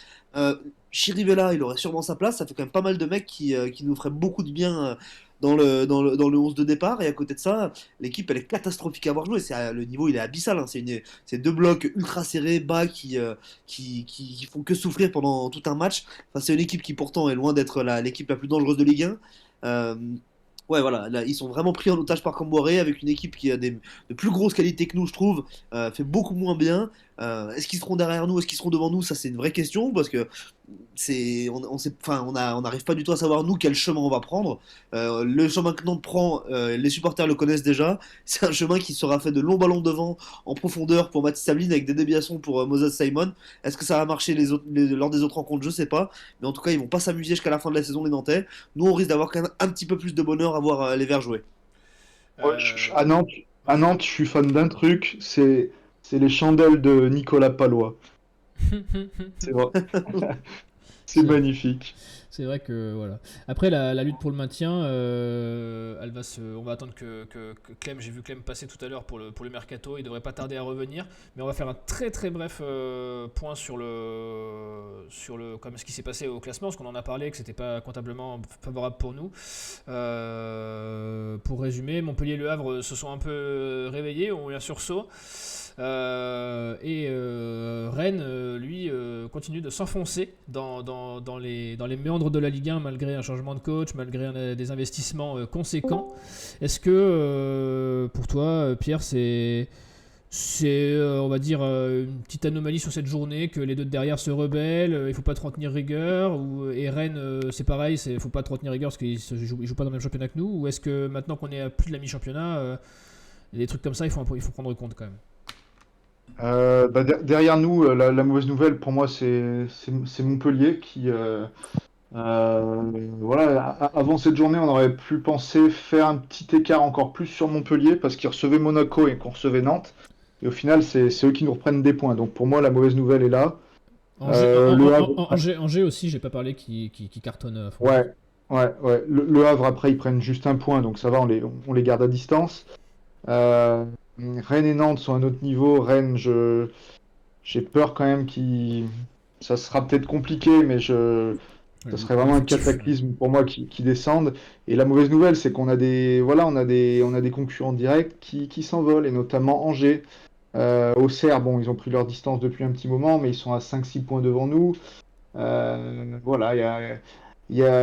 Chirivella, il aurait sûrement sa place. Ça fait quand même pas mal de mecs qui nous feraient beaucoup de bien dans le 11 de départ. Et à côté de ça, l'équipe, elle est catastrophique à avoir joué. Le niveau, il est abyssal. Hein. C'est deux blocs ultra serrés, bas, qui font que souffrir pendant tout un match. Enfin, c'est une équipe qui pourtant est loin d'être l'équipe la plus dangereuse de Ligue 1. Ouais, voilà, là, ils sont vraiment pris en otage par Camboiré avec une équipe qui a de plus grosses qualités que nous, je trouve, fait beaucoup moins bien. Est-ce qu'ils seront derrière nous, est-ce qu'ils seront devant nous? Ça, c'est une vraie question parce que on n'arrive pas du tout à savoir nous quel chemin on va prendre. Le chemin que Nantes prend, les supporters le connaissent déjà. C'est un chemin qui sera fait de longs ballons devant en profondeur pour Mathis Sablin avec des déviations pour Moses Simon. Est-ce que ça va marcher lors des autres rencontres? Je sais pas. Mais en tout cas, ils vont pas s'amuser jusqu'à la fin de la saison, les Nantais. Nous, on risque d'avoir quand même un petit peu plus de bonheur à voir les Verts jouer. Ouais, à Nantes, je suis fan d'un truc, c'est les chandelles de Nicolas Palois. C'est vrai. C'est magnifique. C'est vrai que voilà. Après la lutte pour le maintien, on va attendre que Clem, j'ai vu Clem passer tout à l'heure pour le mercato, il devrait pas tarder à revenir, mais on va faire un très très bref point sur comme ce qui s'est passé au classement, parce qu'on en a parlé que c'était pas comptablement favorable pour nous. Pour résumer, Montpellier et Le Havre se sont un peu réveillés, ont eu un sursaut. Rennes, lui, continue de s'enfoncer dans les méandres de la Ligue 1 malgré un changement de coach, malgré des investissements conséquents. Est-ce que pour toi, Pierre, c'est on va dire, une petite anomalie sur cette journée, que les deux de derrière se rebellent, il ne faut pas trop en tenir rigueur, et Rennes, c'est pareil, il ne faut pas trop en tenir rigueur parce qu'ils ne jouent pas dans le même championnat que nous, ou est-ce que maintenant qu'on est à plus de la mi-championnat, des trucs comme ça, il faut prendre compte quand même? Derrière nous, la mauvaise nouvelle pour moi, c'est Montpellier qui, voilà, avant cette journée, on aurait pu penser faire un petit écart encore plus sur Montpellier parce qu'ils recevaient Monaco et qu'on recevait Nantes. Et au final, c'est eux qui nous reprennent des points. Donc pour moi, la mauvaise nouvelle est là. Angers aussi, j'ai pas parlé, qui cartonne à fond. Ouais. Le Havre, après, ils prennent juste un point, donc ça va, on les garde à distance. Rennes et Nantes sont à un autre niveau. Rennes, j'ai peur quand même ça sera peut-être compliqué, mais ça serait vraiment un cataclysme pour moi qui descendent. Et la mauvaise nouvelle, c'est qu'on a des concurrents directs qui s'envolent, et notamment Angers. Auxerre, bon, ils ont pris leur distance depuis un petit moment, mais ils sont à 5-6 points devant nous. Voilà,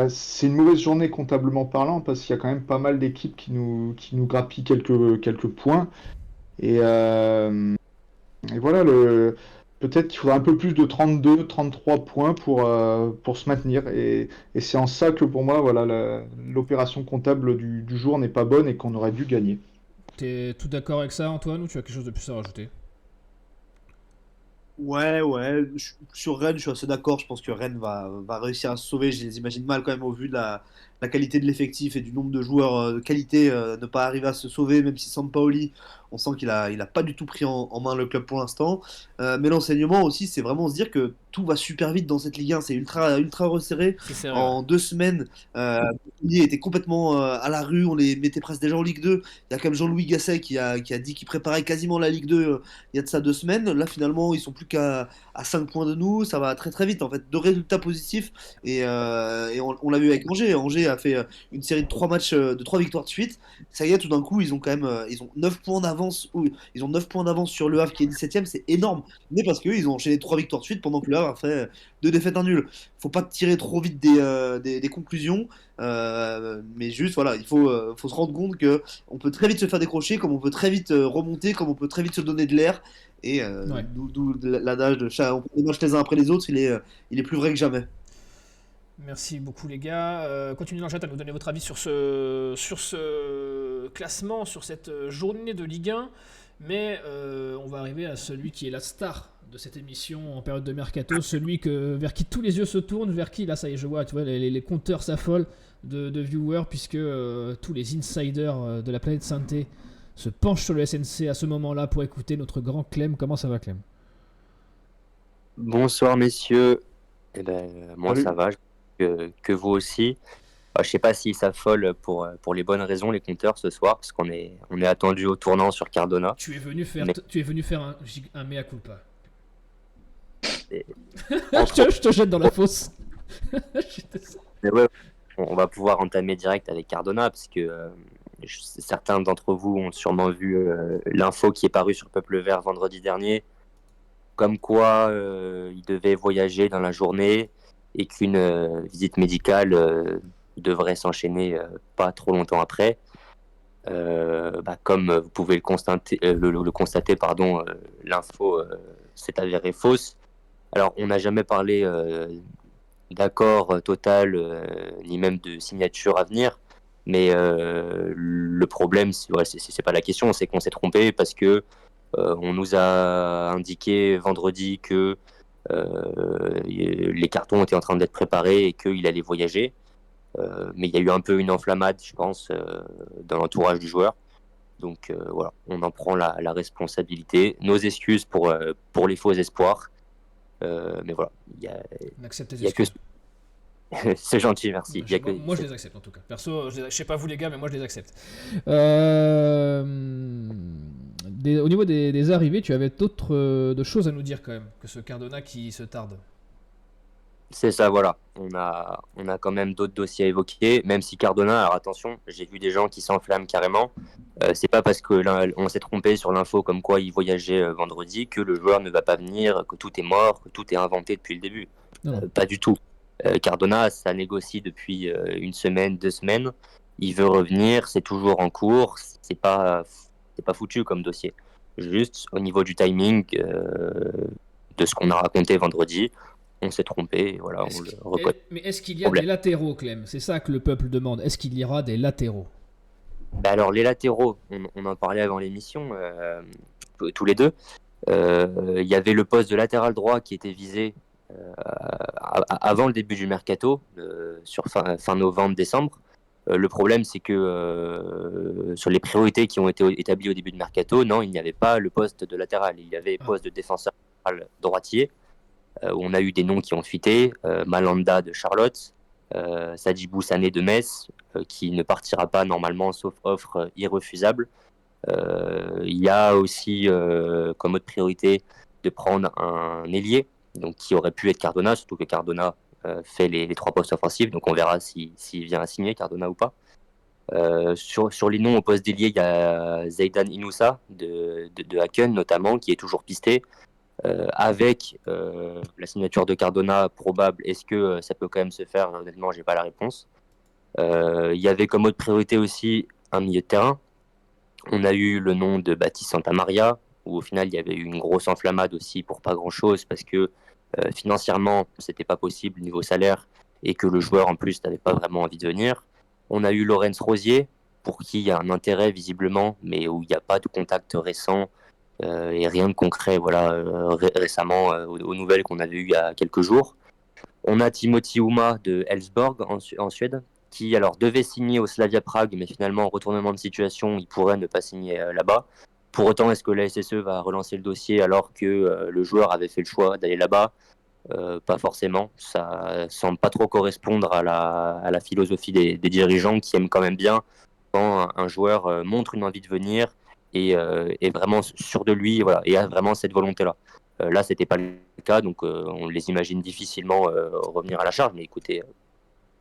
c'est une mauvaise journée comptablement parlant, parce qu'il y a quand même pas mal d'équipes qui nous grappillent quelques points. Et voilà, peut-être qu'il faudra un peu plus de 32-33 points pour se maintenir. Et c'est en ça que pour moi, voilà, l'opération comptable du jour n'est pas bonne et qu'on aurait dû gagner. T'es tout d'accord avec ça, Antoine, ou tu as quelque chose de plus à rajouter? Ouais, sur Rennes, je suis assez d'accord. Je pense que Rennes va réussir à se sauver. Je les imagine mal quand même au vu de la qualité de l'effectif et du nombre de joueurs de qualité, ne pas arriver à se sauver, même si Sampaoli, on sent qu'il a pas du tout pris en main le club pour l'instant. Mais l'enseignement aussi, c'est vraiment se dire que tout va super vite dans cette Ligue 1. C'est ultra resserré. C'est sérieux. En 2 semaines, Montpellier était complètement à la rue. On les mettait presque déjà en Ligue 2. Il y a quand même Jean-Louis Gasset qui a dit qu'il préparait quasiment la Ligue 2 il y a de ça 2 semaines. Là, finalement, ils sont plus qu'à 5 points de nous. Ça va très très vite. En fait, 2 résultats positifs. Et on l'a vu avec Angers. Angers a fait une série de 3 matchs, de 3 victoires de suite. Ça y est, tout d'un coup, ils ont quand même ils ont 9 points d'avance. Ils ont 9 points d'avance sur le Havre qui est 17ème. C'est énorme. Mais parce qu'ils ont enchaîné 3 victoires de suite pendant que le Havre a fait 2 défaites, un nul. Faut pas tirer trop vite des conclusions. Mais juste, voilà, il faut se rendre compte que on peut très vite se faire décrocher, comme on peut très vite remonter, comme on peut très vite se donner de l'air. Et Ouais. d'où l'adage de on prend les matchs les uns après les autres, il est plus vrai que jamais. Merci beaucoup les gars. Continuez dans le chat à nous donner votre avis sur ce classement, sur cette journée de Ligue 1. Mais on va arriver à celui qui est la star de cette émission en période de mercato, celui vers qui tous les yeux se tournent, vers qui, là ça y est, je vois, tu vois, les compteurs s'affolent de viewers, puisque tous les insiders de la planète Sainté se penchent sur le SNC à ce moment-là pour écouter notre grand Clem. Comment ça va, Clem? Bonsoir messieurs. Eh ben, moi Salut. ça va, que vous aussi. Je sais pas s'ils s'affolent pour les bonnes raisons, les compteurs, ce soir, parce qu'on est attendu au tournant sur Cardona. Tu es venu faire un mea culpa. Et- je te jette dans la fosse. Mais ouais, on va pouvoir entamer direct avec Cardona, parce que certains d'entre vous ont sûrement vu l'info qui est parue sur Peuple Vert vendredi dernier, comme quoi il devait voyager dans la journée et qu'une visite médicale devrait s'enchaîner pas trop longtemps après. Comme vous pouvez le constater, l'info s'est avérée fausse. Alors, on n'a jamais parlé d'accord total, ni même de signature à venir, mais le problème, c'est pas la question, c'est qu'on s'est trompé parce que on nous a indiqué vendredi que les cartons étaient en train d'être préparés et qu'il allait voyager. Mais il y a eu un peu une enflammade, je pense, dans l'entourage du joueur. Donc voilà, on en prend la responsabilité. Nos excuses pour les faux espoirs. Mais voilà, On accepte tes il y a que... excuses. C'est gentil, merci. Il y a que... Moi je les accepte en tout cas. Perso, je sais pas vous les gars, mais moi je les accepte. Au niveau des arrivées, tu avais d'autres de choses à nous dire quand même que ce Cardona qui se tarde. C'est ça, voilà. On a quand même d'autres dossiers à évoquer, même si Cardona, alors attention, j'ai vu des gens qui s'enflamment carrément. C'est pas parce que on s'est trompé sur l'info comme quoi il voyageait vendredi que le joueur ne va pas venir, que tout est mort, que tout est inventé depuis le début. Non. Pas du tout. Cardona, ça négocie depuis une semaine, 2 semaines. Il veut revenir, c'est toujours en cours. C'est pas foutu comme dossier. Juste au niveau du timing de ce qu'on a raconté vendredi, on s'est trompé. Et voilà, on le reconnaît. Mais est-ce qu'il y a des latéraux, Clem? C'est ça que le peuple demande. Est-ce qu'il y aura des latéraux? Bah alors les latéraux, on en parlait avant l'émission, tous les deux. Il y avait le poste de latéral droit qui était visé avant le début du mercato, sur fin novembre-décembre. Le problème, c'est que sur les priorités qui ont été établies au début de mercato, non, il n'y avait pas le poste de latéral. Il y avait le poste de défenseur droitier, où on a eu des noms qui ont fuité, Malanda de Charlotte, Sadibou Sané de Metz, qui ne partira pas normalement sauf offre irrefusable. Il y a aussi comme autre priorité de prendre un ailier, donc qui aurait pu être Cardona, surtout que Cardona fait les 3 postes offensifs, donc on verra s'il vient à signer Cardona ou pas. Sur les noms au poste d'ailier, il y a Zaidan Inoussa de Haken notamment, qui est toujours pisté. Avec la signature de Cardona probable, est-ce que ça peut quand même se faire? Honnêtement, j'ai pas la réponse. Il y avait comme autre priorité aussi un milieu de terrain. On a eu le nom de Baptiste Santamaria, où au final il y avait eu une grosse enflammade aussi pour pas grand-chose, parce que financièrement c'était pas possible niveau salaire, et que le joueur en plus n'avait pas vraiment envie de venir. On a eu Laurence Rosier, pour qui il y a un intérêt visiblement, mais où il n'y a pas de contact récent et rien de concret récemment aux nouvelles qu'on avait eues il y a quelques jours. On a Timothy Houma de Elfsborg en Suède, qui alors devait signer au Slavia Prague, mais finalement, retournement de situation, il pourrait ne pas signer là-bas. Pour autant, est-ce que la SSE va relancer le dossier alors que le joueur avait fait le choix d'aller là-bas? Pas forcément. Ça semble pas trop correspondre à la philosophie des dirigeants, qui aiment quand même bien quand un joueur montre une envie de venir et est vraiment sûr de lui, voilà, et a vraiment cette volonté-là. Là, c'était pas le cas, donc on les imagine difficilement revenir à la charge, mais écoutez,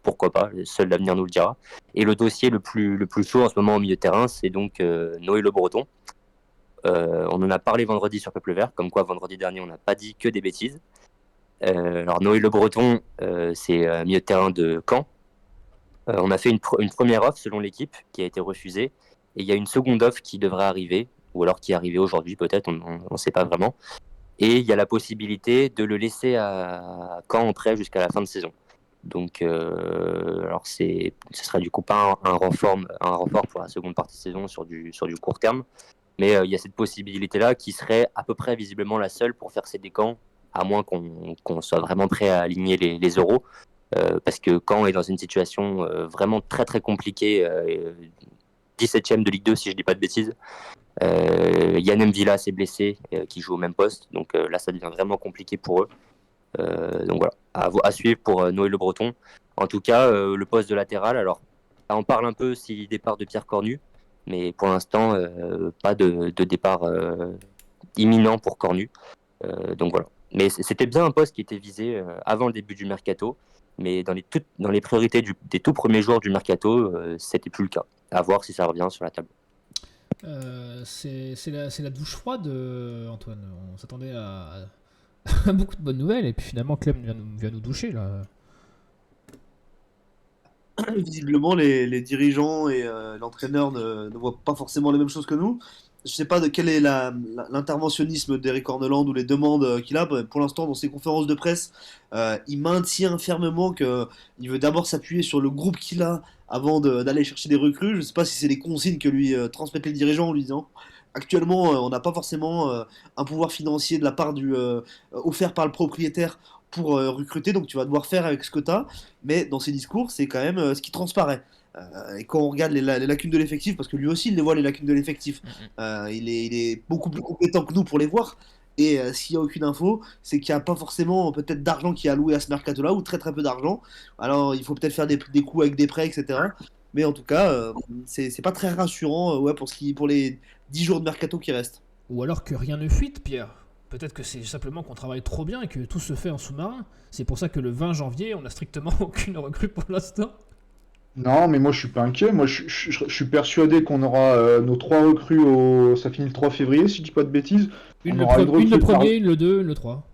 pourquoi pas, seul l'avenir nous le dira. Et le dossier le plus chaud en ce moment au milieu de terrain, c'est donc Noé Le Breton. On en a parlé vendredi sur Peuple Vert, comme quoi vendredi dernier on n'a pas dit que des bêtises. Alors Noé Le Breton, c'est milieu de terrain de Caen. On a fait une première offre selon l'équipe qui a été refusée, et il y a une seconde offre qui devrait arriver, ou alors qui est arrivée aujourd'hui peut-être, on ne sait pas vraiment. Et il y a la possibilité de le laisser à Caen en prêt jusqu'à la fin de saison. Donc, alors ce serait du coup pas un renfort pour la seconde partie de saison sur du court terme, mais il y a cette possibilité-là qui serait à peu près visiblement la seule pour faire céder Caen, à moins qu'on soit vraiment prêt à aligner les euros, parce que Caen est dans une situation vraiment très très compliquée, 17e de Ligue 2 si je dis pas de bêtises. Yann Mvila s'est blessé, qui joue au même poste, donc là ça devient vraiment compliqué pour eux. Donc voilà, à suivre pour Noé Le Breton. En tout cas, le poste de latéral, alors on parle un peu si départ de Pierre Cornu, mais pour l'instant pas de départ imminent pour Cornu. Donc voilà. Mais c'était bien un poste qui était visé avant le début du mercato, mais dans les priorités des tout premiers jours du mercato, c'était plus le cas. À voir si ça revient sur la table. C'est la douche froide, Antoine. On s'attendait à beaucoup de bonnes nouvelles, et puis finalement Clem vient nous doucher là. Visiblement, les dirigeants et l'entraîneur ne voient pas forcément les mêmes choses que nous. Je sais pas de quel est l'interventionnisme d'Eric Orneland ou les demandes qu'il a. Pour l'instant, dans ses conférences de presse, il maintient fermement qu'il veut d'abord s'appuyer sur le groupe qu'il a avant d'aller chercher des recrues. Je sais pas si c'est les consignes que lui transmettent les dirigeants en lui disant actuellement, on n'a pas forcément un pouvoir financier de la part offert par le propriétaire pour recruter, donc tu vas devoir faire avec ce que tu as. Mais dans ses discours, c'est quand même ce qui transparaît. Et quand on regarde les lacunes de l'effectif, parce que lui aussi il les voit, les lacunes de l'effectif, il est beaucoup plus compétent que nous pour les voir. Et s'il n'y a aucune info, c'est qu'il n'y a pas forcément peut-être d'argent qui est alloué à ce mercato-là, ou très très peu d'argent. Alors il faut peut-être faire des coups avec des prêts, etc. Mais en tout cas, c'est pas très rassurant pour les 10 jours de mercato qui restent. Ou alors que rien ne fuite, Pierre. Peut-être que c'est simplement qu'on travaille trop bien et que tout se fait en sous-marin. C'est pour ça que le 20 janvier, on n'a strictement aucune recrue pour l'instant. Non, mais moi je suis pas inquiet. Moi je suis persuadé qu'on aura nos 3 recrues ça finit le 3 février, si je dis pas de bêtises. On aura une Une le recrue par. premier, une le 2, une le 3.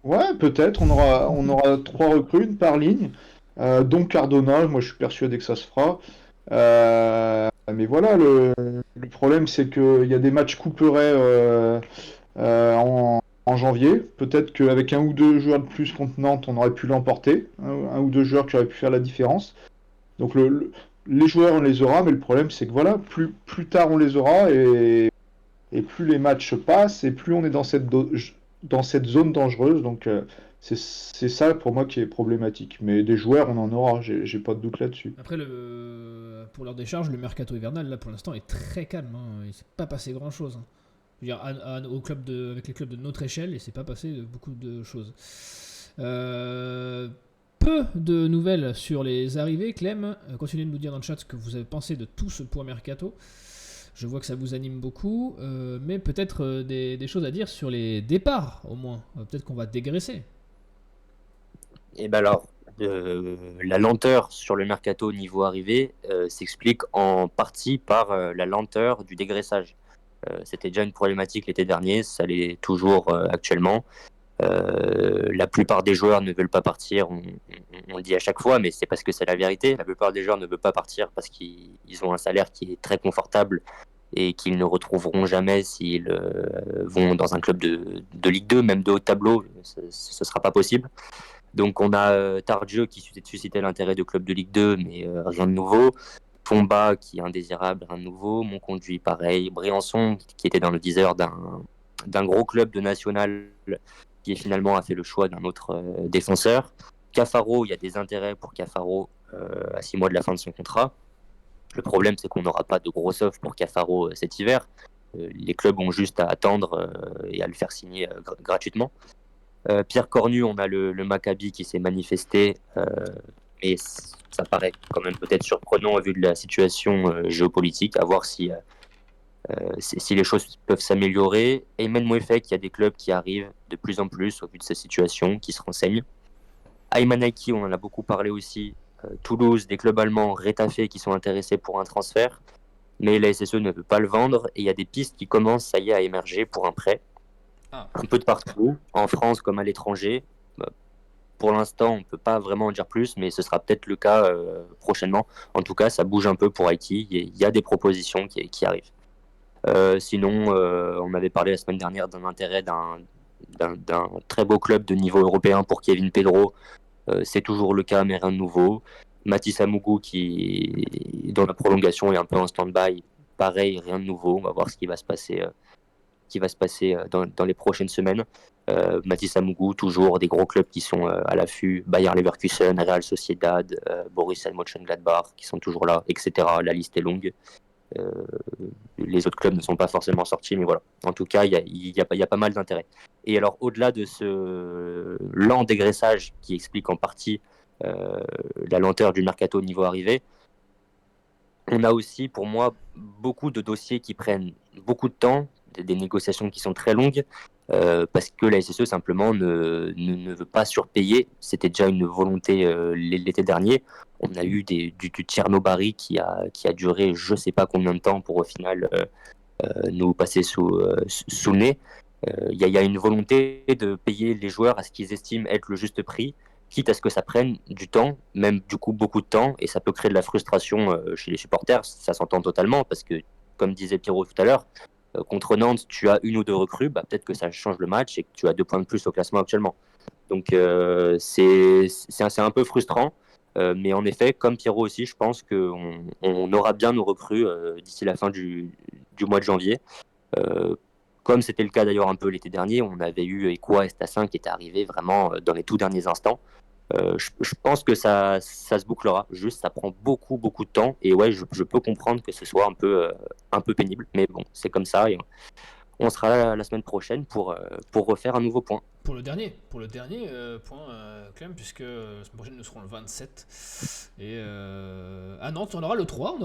Ouais, peut-être. On aura 3 recrues, une par ligne. Donc Cardona, moi je suis persuadé que ça se fera. Mais voilà, le problème c'est qu'il y a des matchs couperets en janvier. Peut-être qu'avec 1 ou 2 joueurs de plus contre Nantes, on aurait pu l'emporter. 1 ou 2 joueurs qui auraient pu faire la différence. Donc les joueurs, on les aura, mais le problème, c'est que voilà, plus tard on les aura et plus les matchs passent et plus on est dans cette zone dangereuse. Donc c'est ça pour moi qui est problématique. Mais des joueurs, on en aura, j'ai pas de doute là-dessus. Après, pour leur décharge, le mercato hivernal, là, pour l'instant, est très calme. Hein. Il s'est pas passé grand-chose. Hein. Je veux dire, avec les clubs de notre échelle, il s'est pas passé beaucoup de choses. Peu de nouvelles sur les arrivées. Clem, continuez de nous dire dans le chat ce que vous avez pensé de tout ce point mercato. Je vois que ça vous anime beaucoup, mais peut-être des choses à dire sur les départs, au moins. Peut-être qu'on va dégraisser. Et ben alors, la lenteur sur le mercato niveau arrivée s'explique en partie par la lenteur du dégraissage. C'était déjà une problématique l'été dernier, ça l'est toujours actuellement. La plupart des joueurs ne veulent pas partir, on le dit à chaque fois, mais c'est parce que c'est la vérité. La plupart des joueurs ne veulent pas partir parce qu'ils ont un salaire qui est très confortable et qu'ils ne retrouveront jamais s'ils vont dans un club de Ligue 2, même de haut tableau, ce ne sera pas possible. Donc on a Tardieu qui suscitait l'intérêt de clubs de Ligue 2, mais rien de nouveau. Tomba qui est indésirable, rien de nouveau. Monconduit pareil. Briançon qui était dans le viseur d'un gros club de national qui finalement a fait le choix d'un autre défenseur. Cafaro, il y a des intérêts pour Cafaro à 6 mois de la fin de son contrat. Le problème, c'est qu'on n'aura pas de gros offres pour Cafaro cet hiver. Les clubs ont juste à attendre et à le faire signer gratuitement. Pierre Cornu, on a le Maccabi qui s'est manifesté, mais ça paraît quand même peut-être surprenant au vu de la situation géopolitique, à voir si les choses peuvent s'améliorer. Ayman Mouefek, il y a des clubs qui arrivent de plus en plus au vu de sa situation, qui se renseignent. Ayman Aiki, on en a beaucoup parlé aussi. Toulouse, des clubs allemands, Retafe qui sont intéressés pour un transfert, mais la SSE ne veut pas le vendre et il y a des pistes qui commencent, ça y est, à émerger pour un prêt. Un peu de partout, en France comme à l'étranger. Pour l'instant, on ne peut pas vraiment en dire plus, mais ce sera peut-être le cas prochainement. En tout cas, ça bouge un peu pour Haïti. Il y a des propositions qui arrivent. Sinon, on avait parlé la semaine dernière d'un intérêt d'un très beau club de niveau européen pour Kevin Pedro. C'est toujours le cas, mais rien de nouveau. Mathis Amougou, qui, dans la prolongation, est un peu en stand-by. Pareil, rien de nouveau. On va voir ce qui va se passer dans les prochaines semaines. Mathis Amougou, toujours des gros clubs qui sont à l'affût. Bayer Leverkusen, Real Sociedad, Borussia Mönchengladbach, qui sont toujours là, etc. La liste est longue. Les autres clubs ne sont pas forcément sortis, mais voilà. En tout cas, il y a pas mal d'intérêt. Et alors, au-delà de ce lent dégraissage qui explique en partie la lenteur du mercato au niveau arrivé, on a aussi, pour moi, beaucoup de dossiers qui prennent beaucoup de temps, des négociations qui sont très longues, parce que la SSE simplement ne veut pas surpayer. C'était déjà une volonté l'été dernier. On a eu du Tcherno-Bari qui a duré je ne sais pas combien de temps pour au final nous passer sous le nez. Il y a une volonté de payer les joueurs à ce qu'ils estiment être le juste prix, quitte à ce que ça prenne du temps, même du coup beaucoup de temps, et ça peut créer de la frustration chez les supporters. Ça s'entend totalement, parce que, comme disait Pierrot tout à l'heure, contre Nantes, tu as 1 ou 2 recrues, peut-être que ça change le match et que tu as 2 points de plus au classement actuellement. Donc c'est un peu frustrant, mais en effet, comme Pierrot aussi, je pense qu'on aura bien nos recrues d'ici la fin du mois de janvier. Comme c'était le cas d'ailleurs un peu l'été dernier, on avait eu Ekwa Estassin qui était arrivé vraiment dans les tout derniers instants. Je pense que ça se bouclera, juste ça prend beaucoup de temps, et ouais, je peux comprendre que ce soit un peu pénible, mais bon, c'est comme ça, et on sera là la semaine prochaine pour refaire un nouveau point. Pour le dernier point, Clem, puisque la semaine prochaine nous serons le 27. Et à Nantes, on aura le 3,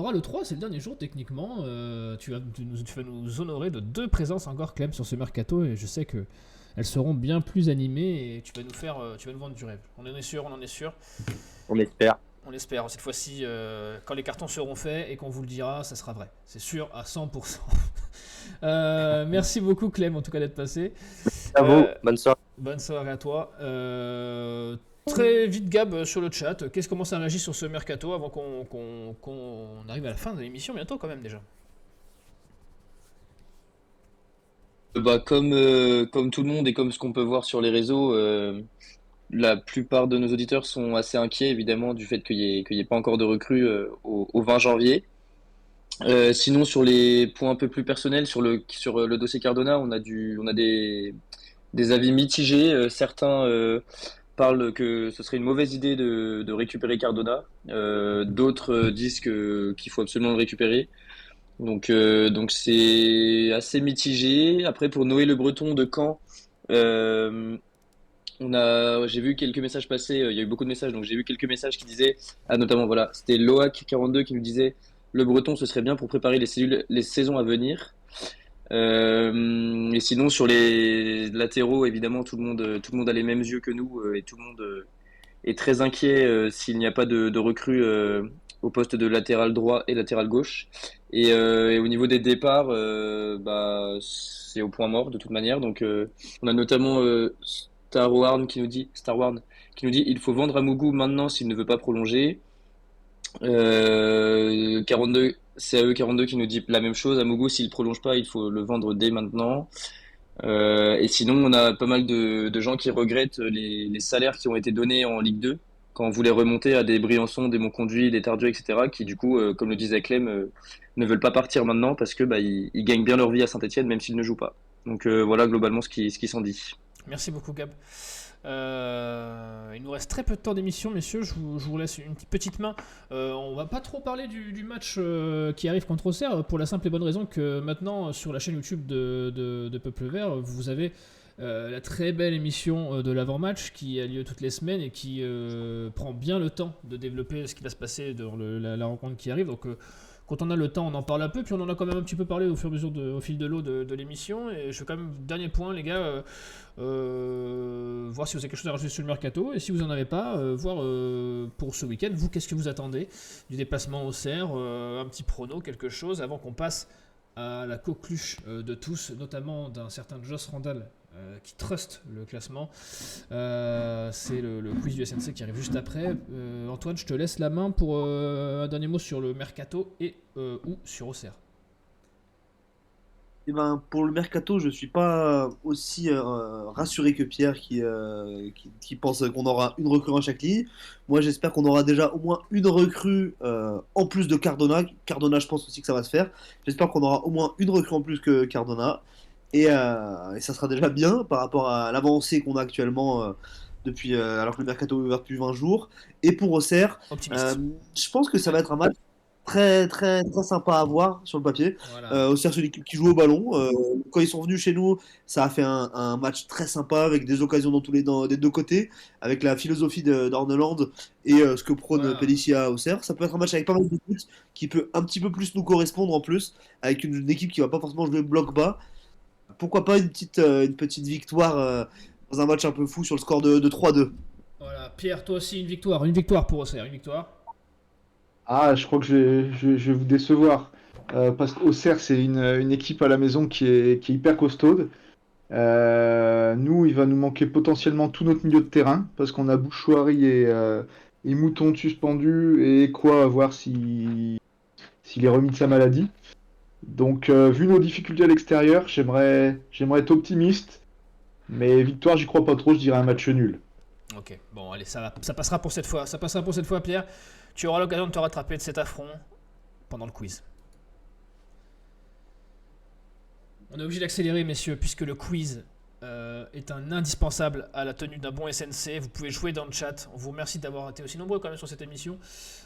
c'est le dernier jour techniquement. Tu vas nous honorer de 2 présences encore, Clem, sur ce mercato, et je sais que elles seront bien plus animées et tu vas nous vendre du rêve. On en est sûr. On espère. On espère. Cette fois-ci, quand les cartons seront faits et qu'on vous le dira, ça sera vrai. C'est sûr à 100%. Merci beaucoup Clem en tout cas d'être passé. À vous, bonne soirée. Bonne soirée à toi. Très vite Gab sur le chat, comment ça réagit sur ce mercato avant qu'on arrive à la fin de l'émission bientôt quand même déjà. Comme tout le monde et comme ce qu'on peut voir sur les réseaux, la plupart de nos auditeurs sont assez inquiets évidemment du fait qu'il y ait pas encore de recrues au 20 janvier. Sinon sur les points un peu plus personnels sur le dossier Cardona, on a des avis mitigés. Certains parlent que ce serait une mauvaise idée de récupérer Cardona. D'autres disent qu'il faut absolument le récupérer. Donc c'est assez mitigé. Après pour Noé Le Breton de Caen, j'ai vu quelques messages passer. Il y a eu beaucoup de messages, donc j'ai vu quelques messages qui disaient, notamment voilà, c'était Loac42 qui nous disait Le Breton ce serait bien pour préparer les saisons à venir. Et sinon sur les latéraux, évidemment tout le monde a les mêmes yeux que nous et tout le monde est très inquiet s'il n'y a pas de recrue au poste de latéral droit et latéral gauche. Et au niveau des départs, c'est au point mort de toute manière. Donc on a notamment Starwarn qui nous dit il faut vendre à Mougou maintenant s'il ne veut pas prolonger. 42 CAE42 qui nous dit la même chose. Amougou, s'il prolonge pas, il faut le vendre dès maintenant. Et sinon, on a pas mal de gens qui regrettent les salaires qui ont été donnés en Ligue 2 quand on voulait remonter à des Briançon, des Monconduit, des Tardieu, etc. qui du coup, comme le disait Clem, ne veulent pas partir maintenant parce que ils gagnent bien leur vie à Saint-Etienne même s'ils ne jouent pas. Donc voilà globalement ce qui s'en dit. Merci beaucoup Gab. Il nous reste très peu de temps d'émission, messieurs. Je vous laisse une petite main. On va pas trop parler du match qui arrive contre Auxerre pour la simple et bonne raison que maintenant sur la chaîne YouTube de Peuple Vert, vous avez la très belle émission de l'avant-match qui a lieu toutes les semaines et qui prend bien le temps de développer ce qui va se passer dans la rencontre qui arrive. Donc quand on a le temps, on en parle un peu, puis on en a quand même un petit peu parlé au fur et à mesure au fil de l'eau de l'émission. Et je fais quand même, dernier point, les gars, voir si vous avez quelque chose à rajouter sur le mercato. Et si vous n'en avez pas, voir pour ce week-end, vous, qu'est-ce que vous attendez du déplacement au Auxerre, un petit prono, quelque chose, avant qu'on passe à la coqueluche de tous, notamment d'un certain Joss Randall qui truste le classement. C'est le quiz du SNC qui arrive juste après. Antoine, je te laisse la main pour un dernier mot sur le mercato et ou sur Auxerre. Eh ben, pour le mercato, je suis pas aussi rassuré que Pierre qui pense qu'on aura une recrue à chaque ligne. Moi, j'espère qu'on aura déjà au moins une recrue en plus de Cardona. Cardona, je pense aussi que ça va se faire. J'espère qu'on aura au moins une recrue en plus que Cardona. Et ça sera déjà bien par rapport à l'avancée qu'on a actuellement depuis, alors que le mercato est ouvert depuis 20 jours. Et pour Auxerre, je pense que ça va être un match très, très, très sympa à voir sur le papier. Voilà. Auxerre, c'est l'équipe qui joue au ballon. Quand ils sont venus chez nous, ça a fait un match très sympa avec des occasions des deux côtés, avec la philosophie d'Orneland et ce que prône Pellissier à Auxerre. Ça peut être un match avec pas mal de buts qui peut un petit peu plus nous correspondre en plus, avec une équipe qui va pas forcément jouer bloc bas. Pourquoi pas une petite victoire dans un match un peu fou sur le score de 3-2. Voilà, Pierre, toi aussi une victoire pour Auxerre, une victoire. Ah, je crois que je vais vous décevoir. Parce qu'Auxerre, c'est une équipe à la maison qui est hyper costaude. Nous, il va nous manquer potentiellement tout notre milieu de terrain, parce qu'on a Bouchouari et Mouton suspendus, et quoi à voir s'il est remis de sa maladie. Donc, vu nos difficultés à l'extérieur, j'aimerais être optimiste, mais victoire, j'y crois pas trop, je dirais un match nul. Ok, bon, allez, ça passera pour cette fois. Ça passera pour cette fois, Pierre. Tu auras l'occasion de te rattraper de cet affront pendant le quiz. On est obligé d'accélérer, messieurs, puisque le quiz est un indispensable à la tenue d'un bon SNC. Vous pouvez jouer dans le chat. On vous remercie d'avoir été aussi nombreux quand même sur cette émission.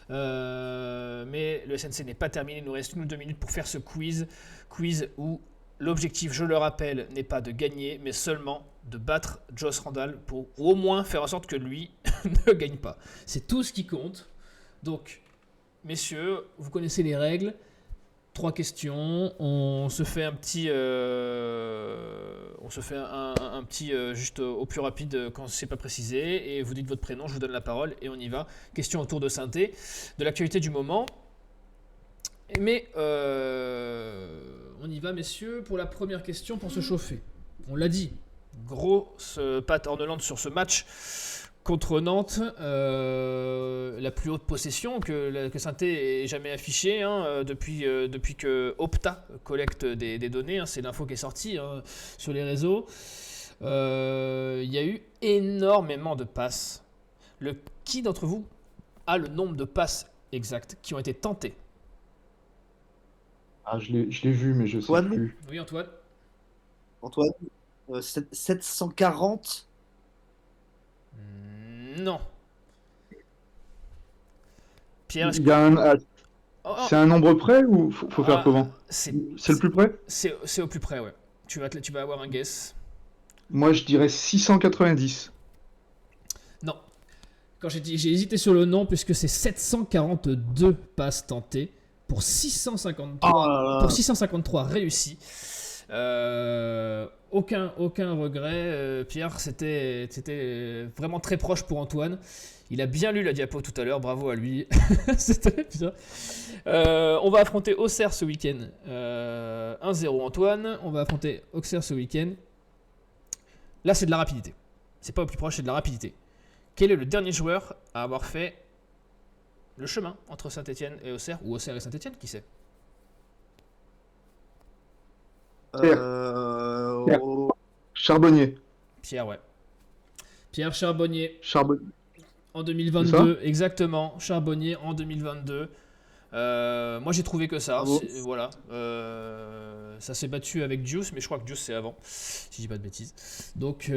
Mais le SNC n'est pas terminé. Il nous reste 1 ou 2 minutes pour faire ce quiz. Quiz où l'objectif, je le rappelle, n'est pas de gagner, mais seulement de battre Joss Randall pour au moins faire en sorte que lui ne gagne pas. C'est tout ce qui compte. Donc, messieurs, vous connaissez les règles. 3 questions. On se fait un petit On se fait un petit juste au plus rapide quand c'est pas précisé. Et vous dites votre prénom, je vous donne la parole et on y va. Question autour de synthé, de l'actualité du moment. Mais on y va, messieurs, pour la première question pour se chauffer. On l'a dit, grosse patte Orneland sur ce match contre Nantes. La plus haute possession que Saint-Étienne ait jamais affichée depuis que collecte des données. Hein, c'est l'info qui est sortie sur les réseaux. Il y a eu énormément de passes. Qui d'entre vous a le nombre de passes exactes qui ont été tentées? Ah, je l'ai vu, mais je sais Antoine plus. Oui, Antoine. Antoine, 740. Non. Pierre, est-ce Il y a Oh, c'est un nombre près ou faut faire Ah, comment? c'est C'est le plus près? c'est au plus près, ouais. Tu vas avoir un guess. Moi, je dirais 690. Non. J'ai hésité sur le nom puisque c'est 742 passes tentées pour 653, Oh là là. pour 653 réussis. Aucun regret, Pierre. C'était vraiment très proche pour Antoine. Il a bien lu la diapo tout à l'heure, bravo à lui. C'était bien. On va affronter Auxerre ce week-end. 1-0 Antoine. On va affronter Auxerre ce week-end. Là, c'est de la rapidité. C'est pas au plus proche, c'est de la rapidité. Quel est le dernier joueur à avoir fait le chemin entre Saint-Étienne et Auxerre, ou Auxerre et Saint-Étienne, qui sait? Pierre. Charbonnier. Pierre, ouais. Pierre Charbonnier Charbonnier. en C'est 2022, exactement. Charbonnier en 2022. Moi, j'ai trouvé que ça. Bravo. Voilà. Ça s'est battu avec Juice, mais je crois que Juice c'est avant, si je dis pas de bêtises. Donc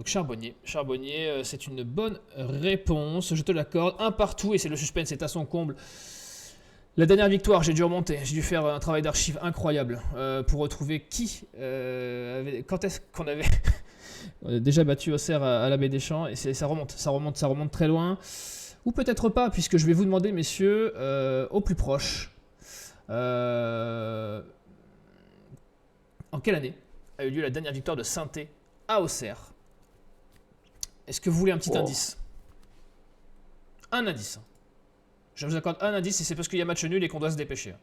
Charbonnier. Charbonnier, c'est une bonne réponse. Je te l'accorde. Un partout et c'est le suspense, c'est à son comble. La dernière victoire, j'ai dû remonter. J'ai dû faire un travail d'archive incroyable pour retrouver quand est-ce qu'on avait déjà battu Auxerre à la Baie des Champs. Et ça remonte très loin. Ou peut-être pas, puisque je vais vous demander, messieurs, au plus proche, en quelle année a eu lieu la dernière victoire de Saint-Étienne à Auxerre? Est-ce que vous voulez un petit indice? Un indice. Je vous accorde un indice et c'est parce qu'il y a match nul et qu'on doit se dépêcher.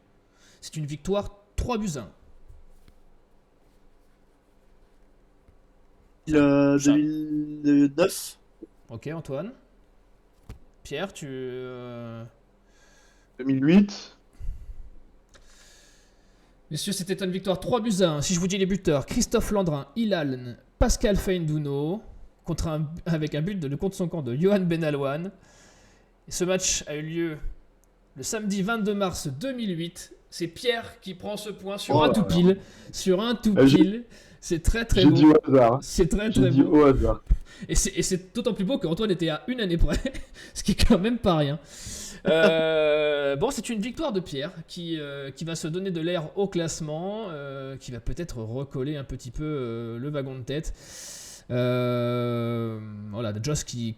C'est une victoire 3-1. 2009. Ok, Antoine. Pierre, 2008. Messieurs, c'était une victoire 3-1. Si je vous dis les buteurs, Christophe Landrin, Hilal, Pascal Feindouno, avec un but contre son camp de Johan Benalouane. Et ce match a eu lieu le samedi 22 mars 2008. C'est Pierre qui prend ce point sur un tout pile. Sur un tout pile. C'est très très J'ai beau. dit au hasard. C'est très J'ai très dit beau. au hasard. Et c'est d'autant plus beau qu'Antoine était à une année près. Ce qui est quand même pas rien. Bon, c'est une victoire de Pierre qui va se donner de l'air au classement, qui va peut-être recoller un petit peu le wagon de tête. Voilà, Joss qui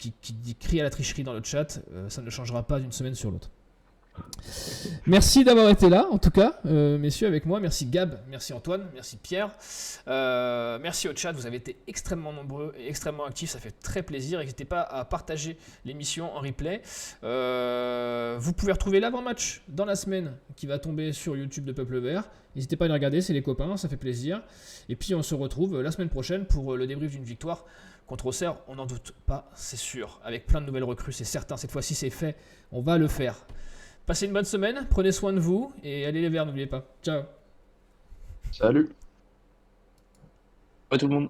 crie à la tricherie dans le chat, ça ne changera pas d'une semaine sur l'autre. Merci d'avoir été là, en tout cas, messieurs, avec moi. Merci Gab, merci Antoine, merci Pierre. Merci au chat, vous avez été extrêmement nombreux et extrêmement actifs, ça fait très plaisir. N'hésitez pas à partager l'émission en replay. Vous pouvez retrouver l'avant-match dans la semaine qui va tomber sur YouTube de Peuple Vert. N'hésitez pas à les regarder, c'est les copains, ça fait plaisir. Et puis on se retrouve la semaine prochaine pour le débrief d'une victoire contre Auxerre, on n'en doute pas, c'est sûr. Avec plein de nouvelles recrues, c'est certain, cette fois-ci c'est fait, on va le faire. Passez une bonne semaine, prenez soin de vous et allez les Verts, n'oubliez pas. Ciao. Salut. Ouais, tout le monde.